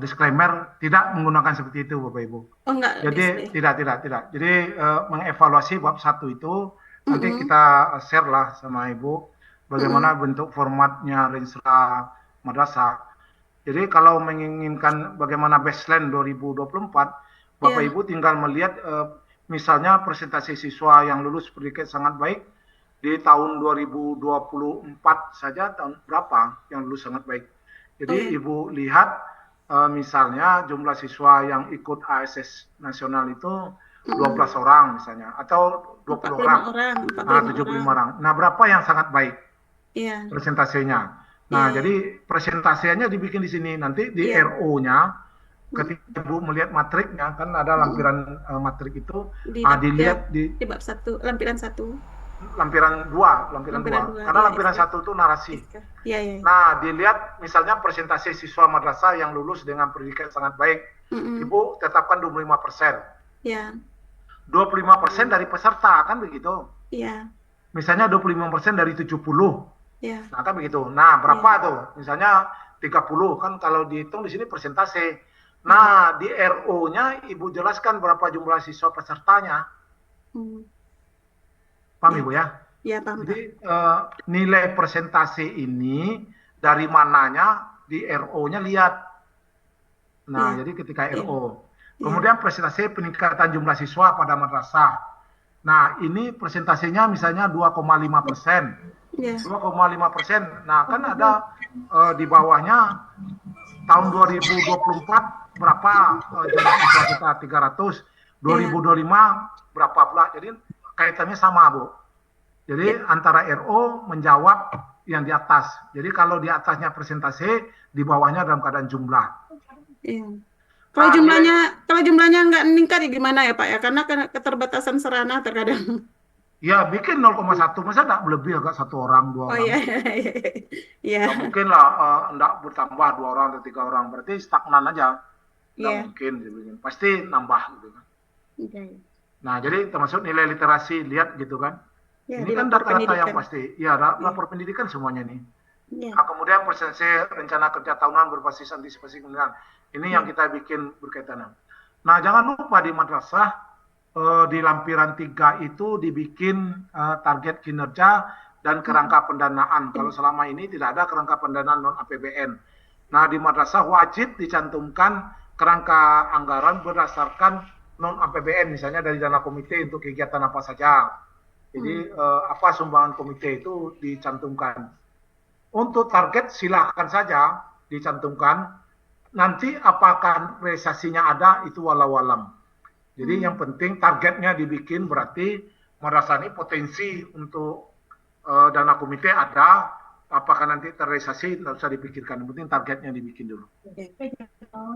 disclaimer tidak menggunakan seperti itu Bapak Ibu. Oh enggak. Jadi tidak. Jadi mengevaluasi bab 1 itu nanti kita share lah sama Ibu bagaimana bentuk formatnya Renstra Madrasah. Jadi kalau menginginkan bagaimana baseline 2024, Bapak Ibu tinggal melihat misalnya presentasi siswa yang lulus pendidikan sangat baik di tahun 2024 saja, tahun berapa yang lulus sangat baik. Jadi Ibu lihat misalnya jumlah siswa yang ikut ASS nasional itu 12 orang misalnya, atau 20 orang, 75 orang. Nah, berapa yang sangat baik presentasenya? Nah, jadi presentasinya dibikin di sini, nanti di RO-nya, ketika Ibu melihat matriknya, kan ada lampiran matrik itu, dilihat di bab 1, lampiran 1. Lampiran 2, karena lampiran 1 itu narasi. Nah, dilihat misalnya presentasi siswa madrasah yang lulus dengan pendidikan sangat baik, Ibu tetapkan 25%. 25% dari peserta, kan begitu? Misalnya 25% dari 70. Nah, kan begitu. Nah, berapa tuh? Misalnya 30, kan kalau dihitung di sini persentase. Nah, di RO-nya Ibu jelaskan berapa jumlah siswa pesertanya. Paham Ibu ya? Iya, paham. Jadi nilai persentase ini dari mananya di RO-nya lihat. Nah, jadi ketika RO. Kemudian presentasi peningkatan jumlah siswa pada madrasah. Nah, ini presentasinya misalnya 2,5%. 2,5%. Nah, kan ada di bawahnya tahun 2024 berapa jumlah siswa kita 300, 2025 berapa pula. Jadi kaitannya sama, Bu. Jadi antara RO menjawab yang di atas. Jadi kalau di atasnya presentasi, di bawahnya dalam keadaan jumlah. Kalau jumlahnya nggak meningkat ya gimana ya Pak ya? Karena keterbatasan sarana terkadang. Ya bikin 0,1, masa nggak lebih agak 1 orang, 2 orang. Iya. Nggak mungkin lah, nggak bertambah 2 orang atau 3 orang, berarti stagnan aja. Nggak mungkin, pasti nambah gitu kan. Nah, jadi termasuk nilai literasi, lihat gitu kan. Ini kan data-data yang pasti. Ya, lapor pendidikan semuanya nih. Nah, kemudian presentasi rencana kerja tahunan berbasis antisipasi kemiskinan. Ini yang kita bikin berkaitan. Nah, jangan lupa di madrasah di lampiran 3 itu dibikin target kinerja dan kerangka pendanaan. Kalau selama ini tidak ada kerangka pendanaan non APBN. Nah, di madrasah wajib dicantumkan kerangka anggaran berdasarkan non APBN, misalnya dari dana komite untuk kegiatan apa saja. Jadi apa sumbangan komite itu dicantumkan. Untuk target silahkan saja dicantumkan. Nanti apakah realisasinya ada itu walau alam. Jadi yang penting targetnya dibikin, berarti madrasah ini potensi untuk dana komite ada. Apakah nanti terrealisasi tidak usah dipikirkan. Yang penting targetnya dibikin dulu.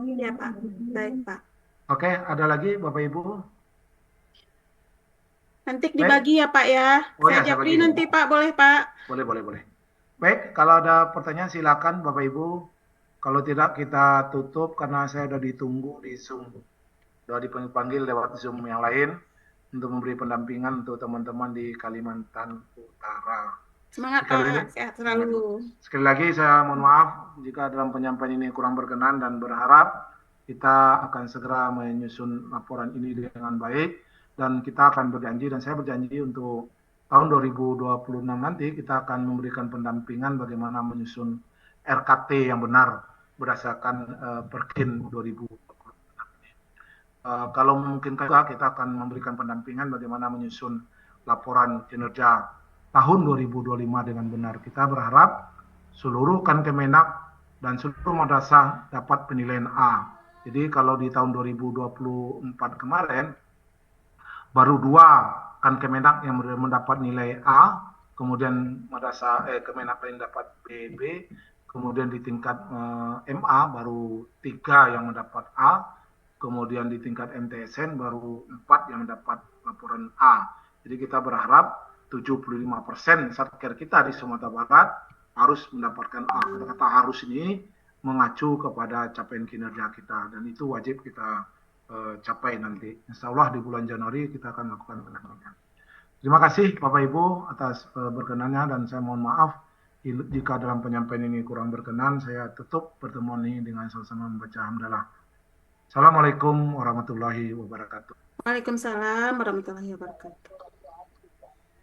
Iya Pak. Baik Pak. Oke, ada lagi Bapak Ibu? Nanti dibagi ya Pak ya. Saya japri nanti Pak, boleh Pak? Boleh. Baik, kalau ada pertanyaan silakan Bapak Ibu. Kalau tidak kita tutup karena saya sudah ditunggu di Zoom. Sudah dipanggil lewat Zoom yang lain untuk memberi pendampingan untuk teman-teman di Kalimantan Utara. Semangat Pak, sehat selalu. Sekali lagi saya mohon maaf jika dalam penyampaian ini kurang berkenan dan berharap kita akan segera menyusun laporan ini dengan baik dan kita akan berjanji dan saya berjanji untuk tahun 2026 nanti kita akan memberikan pendampingan bagaimana menyusun RKT yang benar berdasarkan Perkin 2026 ini. Kalau memungkinkan juga kita akan memberikan pendampingan bagaimana menyusun laporan kinerja tahun 2025 dengan benar. Kita berharap seluruh Kemenak dan seluruh madrasah dapat penilaian A. Jadi kalau di tahun 2024 kemarin baru 2 Kemenak yang mendapat nilai A, kemudian madrasah Kemenak lain dapat B, kemudian di tingkat MA baru 3 yang mendapat A, kemudian di tingkat MTSN baru 4 yang mendapat laporan A. Jadi kita berharap 75% satker kita di Sumatera Barat harus mendapatkan A. Kata-kata harus ini mengacu kepada capaian kinerja kita dan itu wajib kita capai nanti. Insya Allah di bulan Januari kita akan lakukan pendampingan. Terima kasih Bapak Ibu atas berkenannya dan saya mohon maaf jika dalam penyampaian ini kurang berkenan. Saya tutup pertemuan ini dengan sama-sama membaca hamdalah. Assalamualaikum warahmatullahi wabarakatuh. Waalaikumsalam warahmatullahi wabarakatuh.